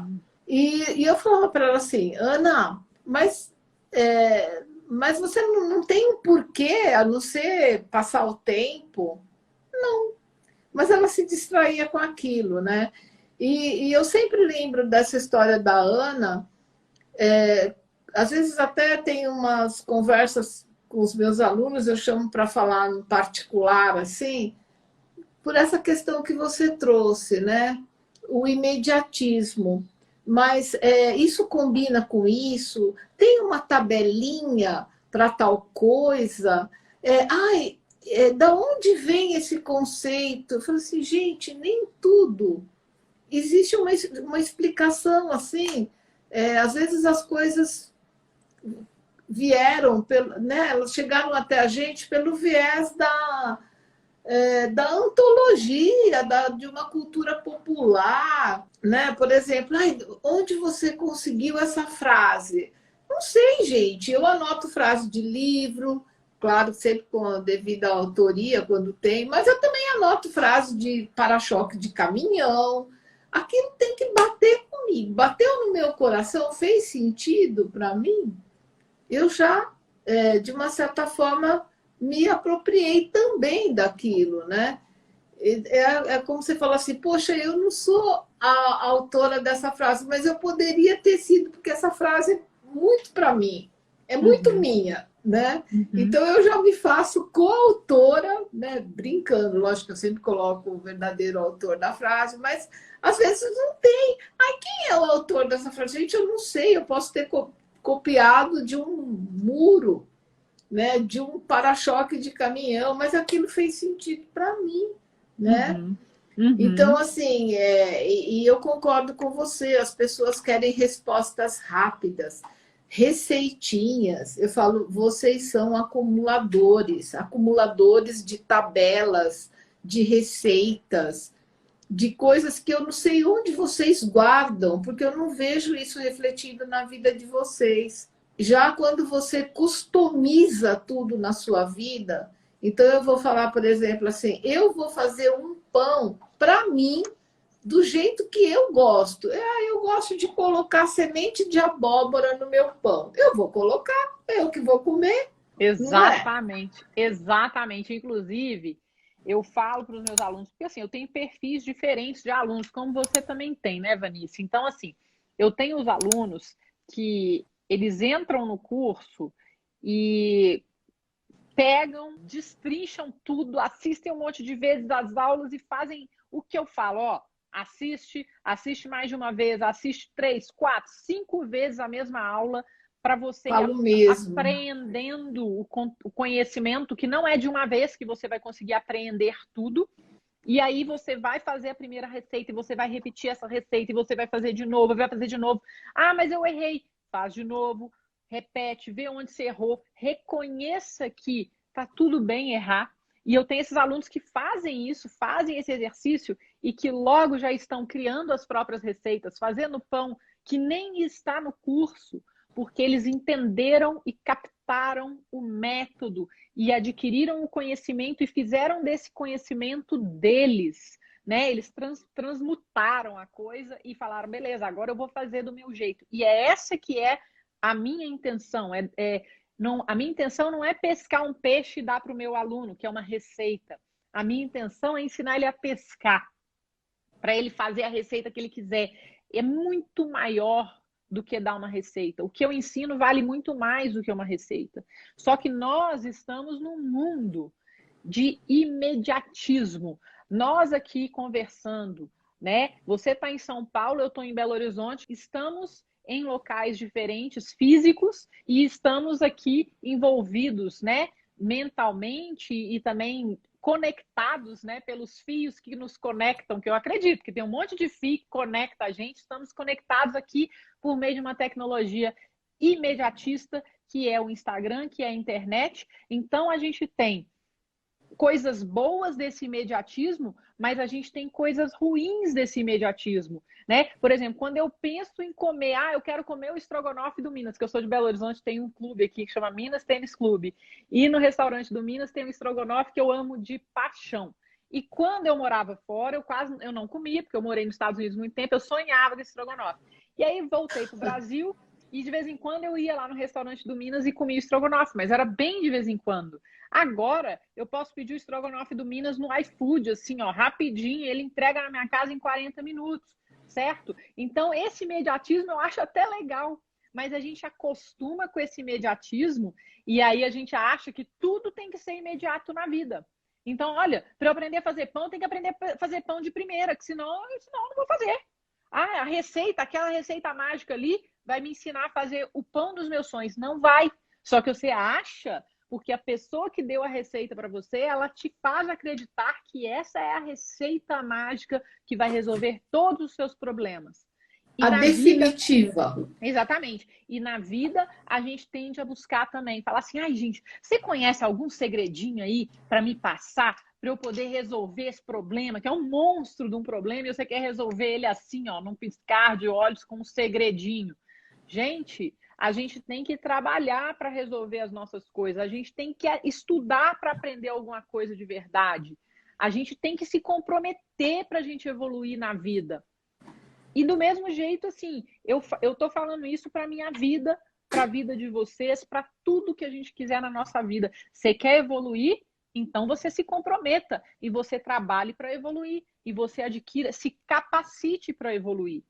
E eu falava para ela assim: Ana, mas você não tem um porquê a não ser passar o tempo? Mas ela se distraía com aquilo, né? E eu sempre lembro dessa história da Ana. Às vezes até tem umas conversas com os meus alunos, eu chamo para falar em particular, assim, por essa questão que você trouxe, né? O imediatismo. Mas isso combina com isso? Tem uma tabelinha para tal coisa? Da onde vem esse conceito? Eu falo assim, gente, nem tudo. Existe uma explicação assim. Às vezes as coisas vieram, né, elas chegaram até a gente pelo viés da antologia, de uma cultura popular, né? Por exemplo, ai, onde você conseguiu essa frase? Não sei, gente. Eu anoto frase de livro, claro, sempre com a devida autoria, quando tem, mas eu também anoto frase de para-choque de caminhão. Aquilo tem que bater comigo. Bateu no meu coração, fez sentido para mim. Eu já, de uma certa forma, me apropriei também daquilo, né? É como você fala assim: poxa, eu não sou a autora dessa frase, mas eu poderia ter sido, porque essa frase é muito para mim, é muito Uhum, minha, né? uhum. Então eu já me faço coautora, né? Brincando, lógico que eu sempre coloco o verdadeiro autor da frase, mas às vezes não tem. Ai, quem é o autor dessa frase? Gente, eu não sei, eu posso ter copiado de um muro, né, de um para-choque de caminhão, mas aquilo fez sentido para mim, né? Uhum, Então, uhum. assim, e eu concordo com você, as pessoas querem respostas rápidas, receitinhas. Eu falo, vocês são acumuladores, acumuladores de tabelas, de receitas, de coisas que eu não sei onde vocês guardam, porque eu não vejo isso refletido na vida de vocês. Já quando você customiza tudo na sua vida, então eu vou falar, por exemplo, assim, eu vou fazer um pão para mim do jeito que eu gosto. Eu gosto de colocar semente de abóbora no meu pão. Eu vou colocar, eu que vou comer, não é? Exatamente, exatamente. Inclusive, eu falo para os meus alunos, porque assim, eu tenho perfis diferentes de alunos, como você também tem, né, Vanice? Então, assim, eu tenho os alunos que eles entram no curso e pegam, destrincham tudo, assistem um monte de vezes as aulas e fazem o que eu falo, ó. Assiste mais de uma vez, assiste 3, 4, 5 vezes a mesma aula para você ir Falo mesmo. aprendendo o conhecimento, que não é de uma vez que você vai conseguir aprender tudo. E aí você vai fazer a primeira receita e você vai repetir essa receita e você vai fazer de novo, vai fazer de novo. Ah, mas eu errei. Faz de novo, repete, vê onde você errou, reconheça que tá tudo bem errar. E eu tenho esses alunos que fazem isso, fazem esse exercício e que logo já estão criando as próprias receitas, fazendo pão que nem está no curso, porque eles entenderam e captaram o método e adquiriram o conhecimento e fizeram desse conhecimento deles, né? Eles transmutaram a coisa e falaram, beleza, agora eu vou fazer do meu jeito. E é essa que é a minha intenção. Não, a minha intenção não é pescar um peixe e dar para o meu aluno, que é uma receita. A minha intenção é ensinar ele a pescar, para ele fazer a receita que ele quiser. É muito maior do que dar uma receita. O que eu ensino vale muito mais do que uma receita. Só que nós estamos num mundo de imediatismo. Nós aqui conversando, né? Você está em São Paulo, eu estou em Belo Horizonte, estamos em locais diferentes, físicos, e estamos aqui envolvidos, né? Mentalmente e também conectados, né, pelos fios que nos conectam, que eu acredito que tem um monte de fio que conecta a gente, estamos conectados aqui por meio de uma tecnologia imediatista, que é o Instagram, que é a internet. Então, a gente tem coisas boas desse imediatismo, mas a gente tem coisas ruins desse imediatismo, né? Por exemplo, quando eu penso em comer, eu quero comer o estrogonofe do Minas, que eu sou de Belo Horizonte, tem um clube aqui que chama Minas Tênis Clube, e no restaurante do Minas tem um estrogonofe que eu amo de paixão. E quando eu morava fora, eu não comia, porque eu morei nos Estados Unidos muito tempo, eu sonhava desse estrogonofe. E aí voltei para o Brasil, e de vez em quando eu ia lá no restaurante do Minas e comia estrogonofe, mas era bem de vez em quando. Agora, eu posso pedir o estrogonofe do Minas no iFood, assim, ó, rapidinho, ele entrega na minha casa em 40 minutos, certo? Então, esse imediatismo eu acho até legal, mas a gente acostuma com esse imediatismo e aí a gente acha que tudo tem que ser imediato na vida. Então, olha, para eu aprender a fazer pão, tem que aprender a fazer pão de primeira, que senão eu não vou fazer. A receita, aquela receita mágica ali, vai me ensinar a fazer o pão dos meus sonhos. Não vai. Só que você acha, porque a pessoa que deu a receita para você, ela te faz acreditar que essa é a receita mágica que vai resolver todos os seus problemas. E a definitiva. Vida, exatamente. E na vida, a gente tende a buscar também, falar assim, gente, você conhece algum segredinho aí para me passar, para eu poder resolver esse problema, que é um monstro de um problema, e você quer resolver ele assim, ó, num piscar de olhos com um segredinho. Gente, a gente tem que trabalhar para resolver as nossas coisas. A gente tem que estudar para aprender alguma coisa de verdade. A gente tem que se comprometer para a gente evoluir na vida. E do mesmo jeito, assim, eu tô falando isso para a minha vida, para a vida de vocês, para tudo que a gente quiser na nossa vida. Você quer evoluir? Então você se comprometa e você trabalhe para evoluir. E você adquira, se capacite para evoluir.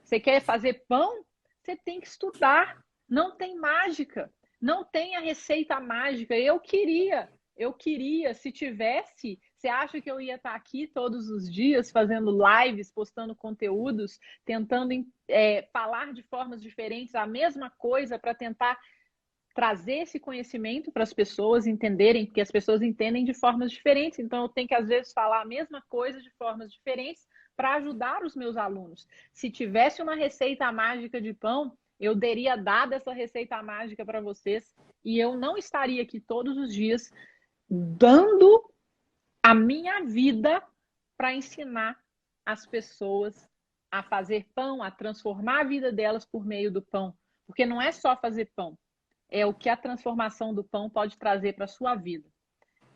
Você quer fazer pão? Você tem que estudar. Não tem mágica. Não tem a receita mágica. Eu queria, se tivesse, você acha que eu ia estar aqui todos os dias fazendo lives, postando conteúdos, tentando falar de formas diferentes, a mesma coisa para tentar trazer esse conhecimento para as pessoas entenderem, porque as pessoas entendem de formas diferentes. Então, eu tenho que, às vezes, falar a mesma coisa de formas diferentes para ajudar os meus alunos. Se tivesse uma receita mágica de pão, eu teria dado essa receita mágica para vocês e eu não estaria aqui todos os dias dando a minha vida para ensinar as pessoas a fazer pão, a transformar a vida delas por meio do pão. Porque não é só fazer pão, é o que a transformação do pão pode trazer para a sua vida,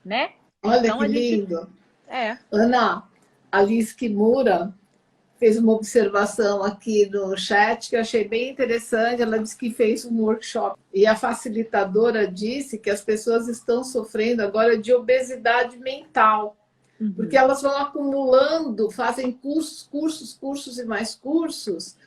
né? Olha então, que lindo! Ana, a Liz Kimura fez uma observação aqui no chat que eu achei bem interessante. Ela disse que fez um workshop e a facilitadora disse que as pessoas estão sofrendo agora de obesidade mental, porque elas vão acumulando, fazem cursos e mais cursos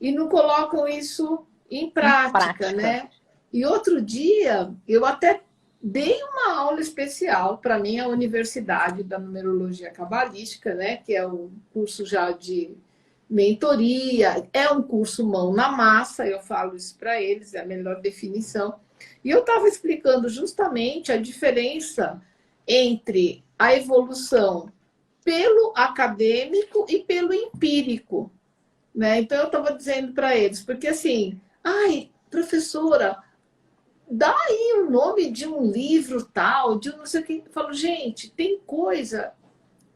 e não colocam isso em prática, né? E outro dia, eu até dei uma aula especial para mim, a Universidade da Numerologia Cabalística, né? Que é um curso já de mentoria, é um curso mão na massa, eu falo isso para eles, é a melhor definição. E eu estava explicando justamente a diferença entre a evolução pelo acadêmico e pelo empírico, né? Então, eu estava dizendo para eles, porque assim, professora, dá aí o nome de um livro tal, de um não sei o que. Eu falo, gente, tem coisa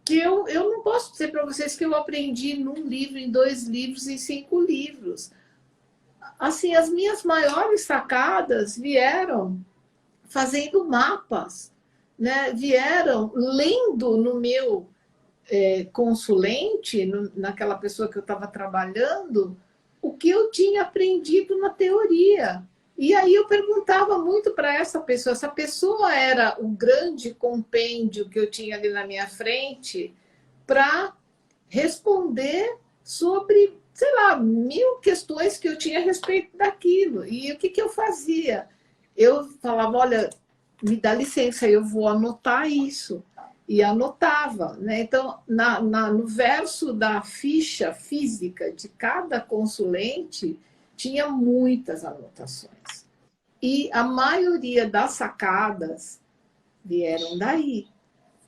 que eu não posso dizer para vocês que eu aprendi num livro, em 2 livros, em 5 livros. Assim, as minhas maiores sacadas vieram fazendo mapas, né? Vieram lendo no meu consulente, naquela pessoa que eu estava trabalhando, o que eu tinha aprendido na teoria. E aí eu perguntava muito para essa pessoa era o grande compêndio que eu tinha ali na minha frente para responder sobre, sei lá, 1000 questões que eu tinha a respeito daquilo. E o que, que eu fazia? Eu falava, olha, me dá licença, eu vou anotar isso. E anotava, né? Então, no verso da ficha física de cada consulente, tinha muitas anotações. E a maioria das sacadas vieram daí.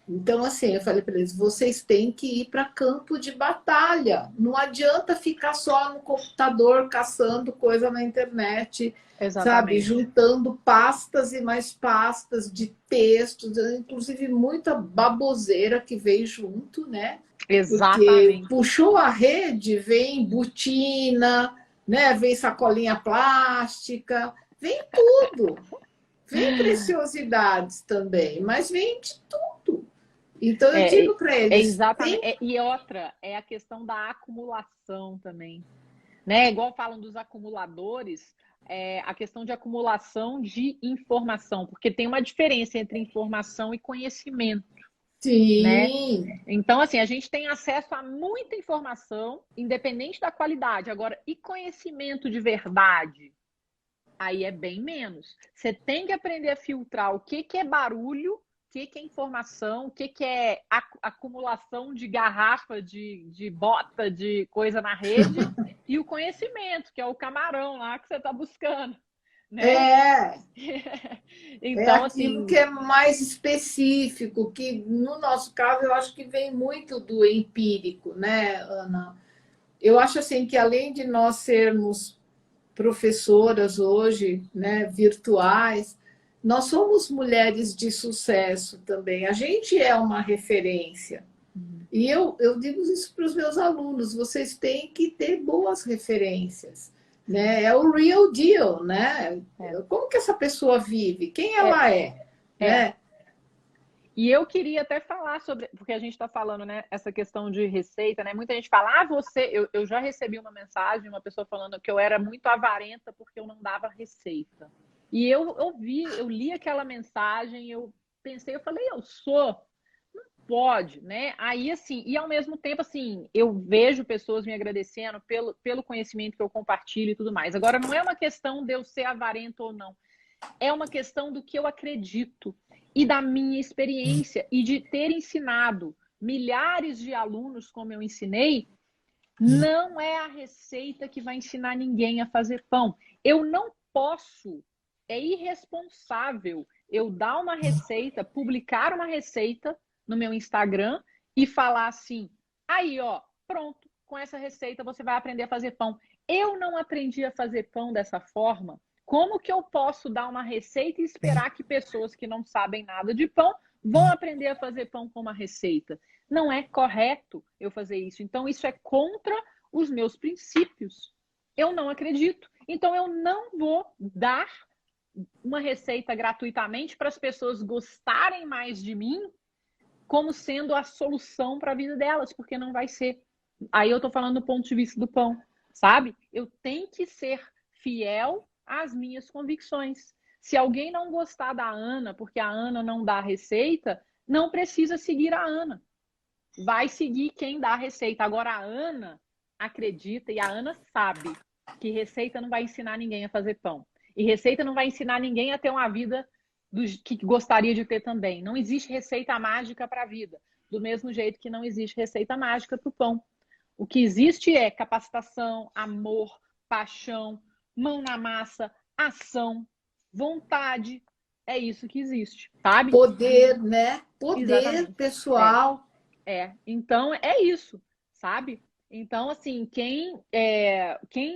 Então, assim, eu falei para eles: vocês têm que ir para campo de batalha. Não adianta ficar só no computador caçando coisa na internet, sabe? Exatamente. Juntando pastas e mais pastas de textos, inclusive muita baboseira que veio junto, né? Porque Exatamente. puxou a rede, vem botina, né? Vem sacolinha plástica, vem tudo. Vem preciosidades também, mas vem de tudo. Então eu É, digo para é eles, exatamente. tem. E outra, é a questão da acumulação também. Né? Igual falam dos acumuladores, a questão de acumulação de informação, porque tem uma diferença entre informação e conhecimento, né? Sim, Então, assim, a gente tem acesso a muita informação, independente da qualidade. Agora, e conhecimento de verdade? Aí é bem menos. Você tem que aprender a filtrar o que, que é barulho, o que, que é informação, o que, que é acumulação de garrafa, de bota, de coisa na rede, e o conhecimento, que é o camarão lá que você está buscando, né? é, é Então, aquilo que assim, é mais específico, que no nosso caso eu acho que vem muito do empírico, né, Ana? Eu acho assim que além de nós sermos professoras hoje, né, virtuais, nós somos mulheres de sucesso também. A gente é uma referência. E eu digo isso para os meus alunos: vocês têm que ter boas referências. Né? É o real deal, né? é, Como que essa pessoa vive? Quem é, ela é? é. Né? E eu queria até falar sobre, porque a gente está falando, né, essa questão de receita, né? Muita gente fala, eu já recebi uma mensagem, uma pessoa falando que eu era muito avarenta porque eu não dava receita. E eu li aquela mensagem, eu pensei, eu falei, eu sou, pode, né? Aí, assim, e ao mesmo tempo, assim, eu vejo pessoas me agradecendo pelo conhecimento que eu compartilho e tudo mais. Agora, não é uma questão de eu ser avarento ou não, é uma questão do que eu acredito e da minha experiência e de ter ensinado milhares de alunos como eu ensinei. Não é a receita que vai ensinar ninguém a fazer pão. Eu não posso, é irresponsável eu dar uma receita, publicar uma receita no meu Instagram e falar assim: aí, ó, pronto, com essa receita você vai aprender a fazer pão. Eu não aprendi a fazer pão dessa forma. Como que eu posso dar uma receita e esperar que pessoas que não sabem nada de pão vão aprender a fazer pão com uma receita? Não é correto eu fazer isso. Então, isso é contra os meus princípios. Eu não acredito. Então, eu não vou dar uma receita gratuitamente para as pessoas gostarem mais de mim como sendo a solução para a vida delas, porque não vai ser. Aí eu estou falando do ponto de vista do pão, sabe? Eu tenho que ser fiel às minhas convicções. Se alguém não gostar da Ana, porque a Ana não dá receita, não precisa seguir a Ana, vai seguir quem dá a receita. Agora a Ana acredita e a Ana sabe que receita não vai ensinar ninguém a fazer pão. E receita não vai ensinar ninguém a ter uma vida que gostaria de ter também. Não existe receita mágica para a vida, do mesmo jeito que não existe receita mágica para o pão. O que existe é capacitação, amor, paixão, mão na massa, ação, vontade. É isso que existe, sabe? Poder, né? Poder Exatamente. É. pessoal. Então é isso, sabe? Então, assim, quem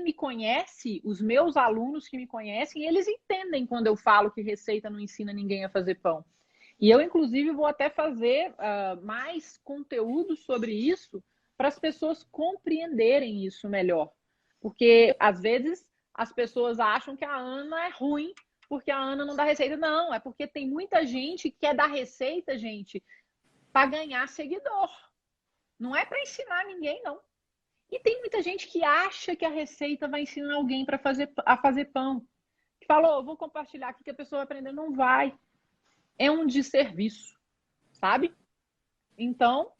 me conhece, os meus alunos que me conhecem, eles entendem quando eu falo que receita não ensina ninguém a fazer pão. E eu, inclusive, vou até fazer mais conteúdo sobre isso para as pessoas compreenderem isso melhor. Porque, às vezes, as pessoas acham que a Ana é ruim porque a Ana não dá receita. Não, é porque tem muita gente que quer dar receita, gente, para ganhar seguidor. Não é para ensinar ninguém, não. E tem muita gente que acha que a receita vai ensinar alguém a fazer pão. Que falou, vou compartilhar aqui que a pessoa vai aprender. Não vai. É um desserviço, sabe? Então,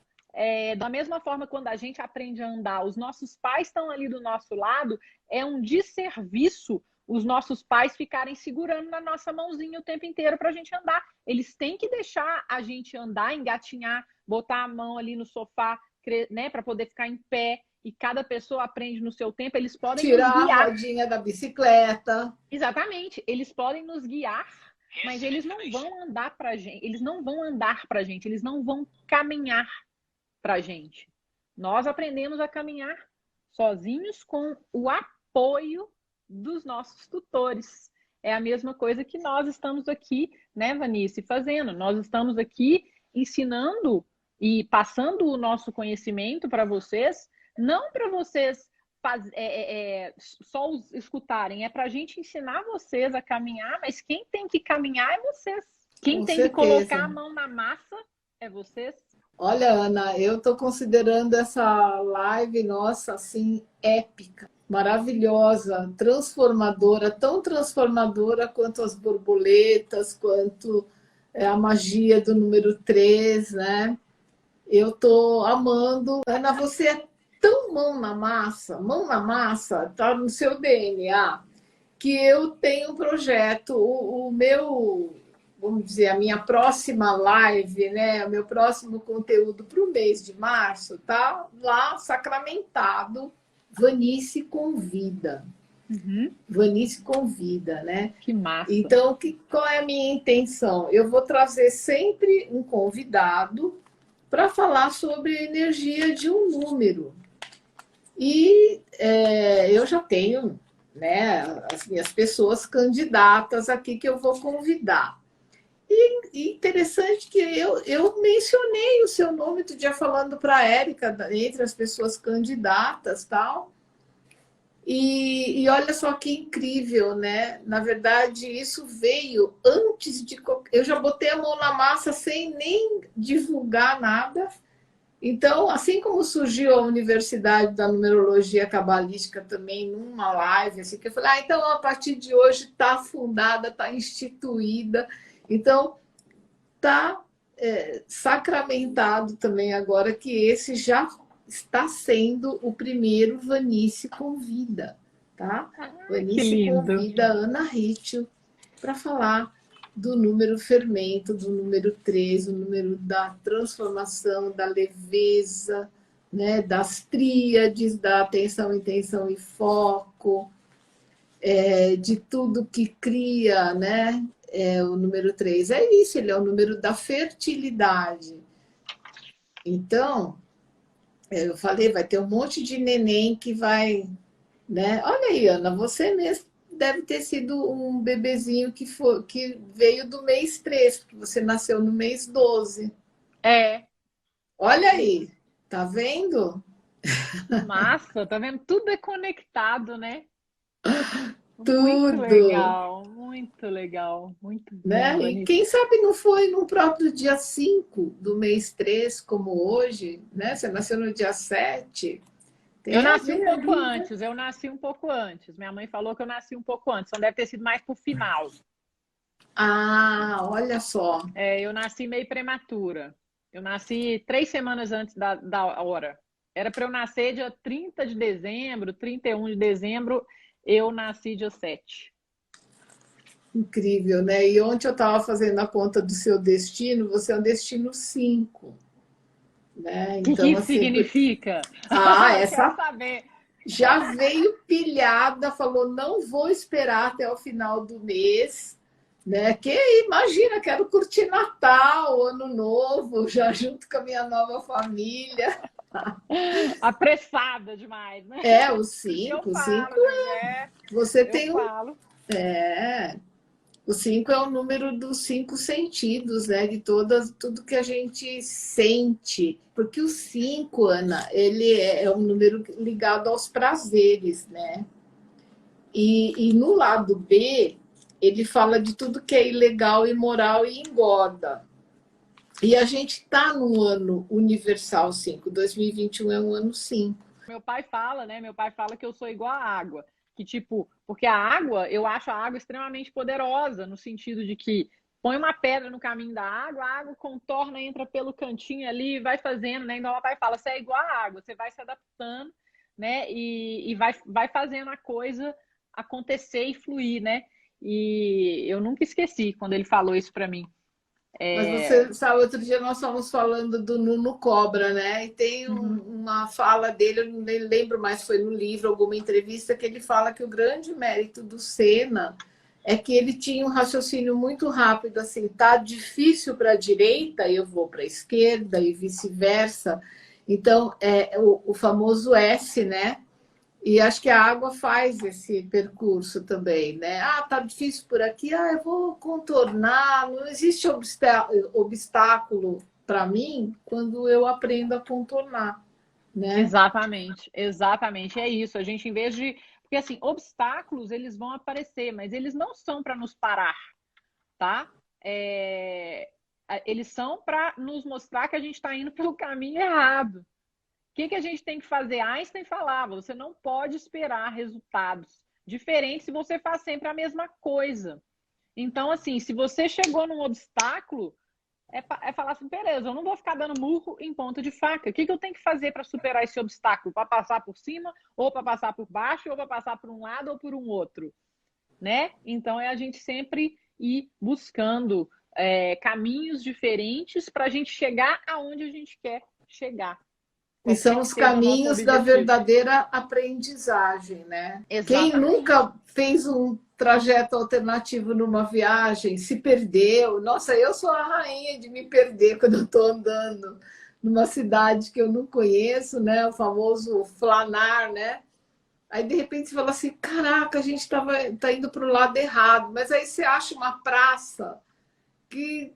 da mesma forma, quando a gente aprende a andar, os nossos pais estão ali do nosso lado, é um desserviço os nossos pais ficarem segurando na nossa mãozinha o tempo inteiro para a gente andar. Eles têm que deixar a gente andar, engatinhar, botar a mão ali no sofá, né, para poder ficar em pé. E cada pessoa aprende no seu tempo. Eles podem nos Tirar guiar. a rodinha da bicicleta. Exatamente. Eles podem nos guiar, mas eles não vão andar para a gente. Eles não vão andar para a gente. Eles não vão caminhar para a gente. Nós aprendemos a caminhar sozinhos com o apoio dos nossos tutores. É a mesma coisa que nós estamos aqui, né, Vanice, fazendo. Nós estamos aqui ensinando e passando o nosso conhecimento para vocês, não para vocês só os escutarem, é para a gente ensinar vocês a caminhar, mas quem tem que caminhar é vocês. Quem tem que colocar a mão na massa é vocês. Olha, Ana, eu estou considerando essa live nossa assim épica, maravilhosa, transformadora, tão transformadora quanto as borboletas, quanto a magia do número 3, né? Eu estou amando. Ana, você é tão mão na massa, tá no seu DNA, que eu tenho um projeto, o meu, vamos dizer, a minha próxima live, né, o meu próximo conteúdo para o mês de março, tá lá sacramentado, Vanice Convida. Uhum. Vanice Convida, né? Que massa. Então, qual é a minha intenção? Eu vou trazer sempre um convidado para falar sobre a energia de um número. E eu já tenho, né, as minhas pessoas candidatas aqui que eu vou convidar. E interessante que eu mencionei o seu nome outro dia falando para a Érica, entre as pessoas candidatas, tal. E olha só que incrível, né? Na verdade, isso veio antes de... Eu já botei a mão na massa sem nem divulgar nada. Então, assim como surgiu a Universidade da Numerologia Cabalística também numa live, assim, que eu falei, então a partir de hoje está fundada, está instituída. Então, está sacramentado também agora que esse já está sendo o primeiro Vanice Convida, tá? Vanice Convida a Ana Ritchie para falar do número fermento, do número 3, o número da transformação, da leveza, né, das tríades, da atenção, intenção e foco, de tudo que cria, né? O número 3 é isso, ele é o número da fertilidade. Então, eu falei, vai ter um monte de neném que vai, né? Olha aí, Ana, você mesmo deve ter sido um bebezinho que veio do mês 3, porque você nasceu no mês 12. Olha aí, tá vendo? Massa, tá vendo? Tudo é conectado, né? Tudo. Muito legal, muito legal, muito bom, né? E quem sabe não foi no próprio dia 5 do mês 3, como hoje, né? Você nasceu no dia 7. Eu nasci um pouco antes, Minha mãe falou que eu nasci um pouco antes, então deve ter sido mais pro final. Ah, olha só. Eu nasci meio prematura. Eu nasci 3 semanas antes da hora. Era para eu nascer dia 30 de dezembro, 31 de dezembro, eu nasci dia 7. Incrível, né? E ontem eu estava fazendo a conta do seu destino, você é um destino 5. Né? Então, que assim, significa? Essa já veio pilhada, falou, não vou esperar até o final do mês, né? Que imagina, quero curtir Natal, Ano Novo, já junto com a minha nova família. Apressada demais, né? O 5 é. Você tem O 5 é o número dos 5 sentidos, né? De tudo que a gente sente. Porque o 5, Ana, ele é um número ligado aos prazeres, né? E no lado B, ele fala de tudo que é ilegal, imoral e engorda. E a gente está no ano universal 5. 2021 é um ano 5. Meu pai fala, né? Meu pai fala que eu sou igual à água. Que, tipo, porque a água, eu acho a água extremamente poderosa, no sentido de que põe uma pedra no caminho da água, a água contorna, entra pelo cantinho ali, vai fazendo, né? Então, meu pai fala, você é igual à água, você vai se adaptando, né? E vai fazendo a coisa acontecer e fluir, né? E eu nunca esqueci quando ele falou isso para mim. Mas você sabe, outro dia nós estávamos falando do Nuno Cobra, né? E tem uma fala dele, eu não lembro mais, foi no livro, alguma entrevista, que ele fala que o grande mérito do Senna é que ele tinha um raciocínio muito rápido, assim, tá difícil para a direita, eu vou para a esquerda e vice-versa. Então, é o famoso S, né? E acho que a água faz esse percurso também, né? Ah, tá difícil por aqui, eu vou contornar. Não existe obstáculo para mim quando eu aprendo a contornar, né? Exatamente, exatamente. É isso. A gente, em vez de. Porque, assim, obstáculos, eles vão aparecer, mas eles não são para nos parar, tá? Eles são para nos mostrar que a gente está indo pelo caminho errado. O que a gente tem que fazer? Einstein falava, você não pode esperar resultados diferentes se você faz sempre a mesma coisa. Então, assim, se você chegou num obstáculo, é falar assim, beleza, eu não vou ficar dando murro em ponta de faca. O que eu tenho que fazer para superar esse obstáculo? Para passar por cima, ou para passar por baixo, ou para passar por um lado ou por um outro, né? Então, é a gente sempre ir buscando caminhos diferentes para a gente chegar aonde a gente quer chegar. E são os caminhos da verdadeira aprendizagem, né? Exatamente. Quem nunca fez um trajeto alternativo numa viagem, se perdeu. Nossa, eu sou a rainha de me perder quando eu estou andando numa cidade que eu não conheço, né? O famoso flanar, né? Aí, de repente, você fala assim, caraca, a gente tá indo para o lado errado. Mas aí você acha uma praça que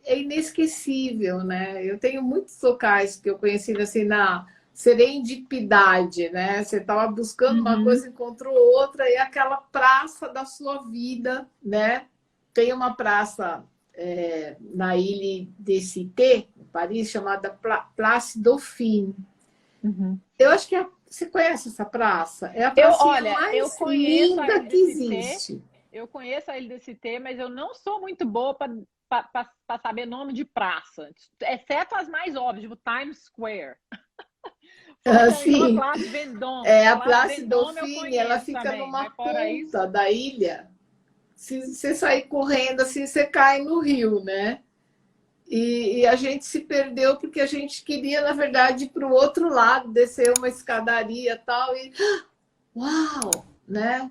é inesquecível, né? Eu tenho muitos locais que eu conheci assim na serendipidade, né? Você estava buscando uma coisa, encontrou outra, e aquela praça da sua vida, né? Tem uma praça na Ilha de Cité, em Paris, chamada Place Dauphine. Eu acho que você conhece essa praça? É a pracinha mais linda que existe. Eu conheço a Ilha de Cité, mas eu não sou muito boa para saber nome de praça, exceto as mais óbvias, tipo Times Square. Sim, a Place Vendôme. A Place Dauphine, ela fica também, numa ponta da ilha. Se você sair correndo assim, você cai no rio, né? E a gente se perdeu porque a gente queria, na verdade, ir para o outro lado, descer uma escadaria e tal, e uau, né?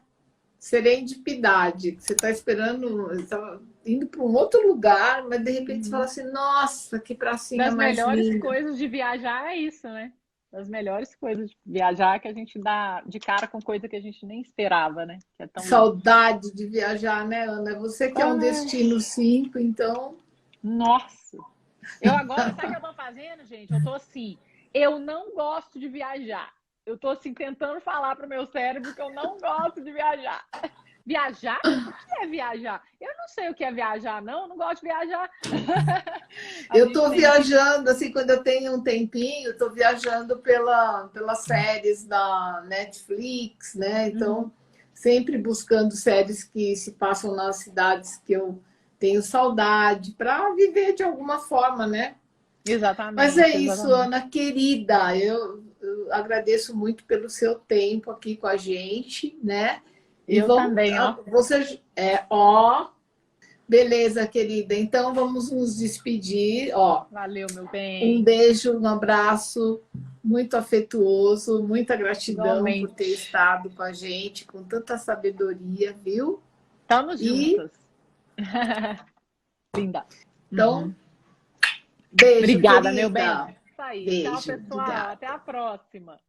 Serendipidade, você está esperando, está indo para um outro lugar, mas de repente você fala assim, nossa, que pracinha mais linda. Das melhores coisas de viajar é isso, né? Das melhores coisas de viajar é que a gente dá de cara com coisa que a gente nem esperava, né? Que é tão saudade de viajar, né, Ana? Você que é um destino 5, então... Nossa! Eu agora, sabe o que eu tô fazendo, gente? Eu tô assim, eu não gosto de viajar. Eu tô assim, tentando falar pro meu cérebro que eu não gosto de viajar. Viajar? O que é viajar? Eu não sei o que é viajar, não. Eu não gosto de viajar. Eu tô viajando, assim, quando eu tenho um tempinho, tô viajando pelas séries da Netflix, né? Então, sempre buscando séries que se passam nas cidades que eu tenho saudade, para viver de alguma forma, né? Exatamente. Mas é isso, Ana, querida. Eu agradeço muito pelo seu tempo aqui com a gente, né? Eu também, ó. Você, beleza, querida. Então, vamos nos despedir, ó. Valeu, meu bem. Um beijo, um abraço muito afetuoso, muita gratidão por ter estado com a gente, com tanta sabedoria, viu? Estamos juntas. Linda. Então, beijo, obrigada, querida. meu bem. Isso aí. Beijo, Tchau, pessoal. obrigada. Até a próxima.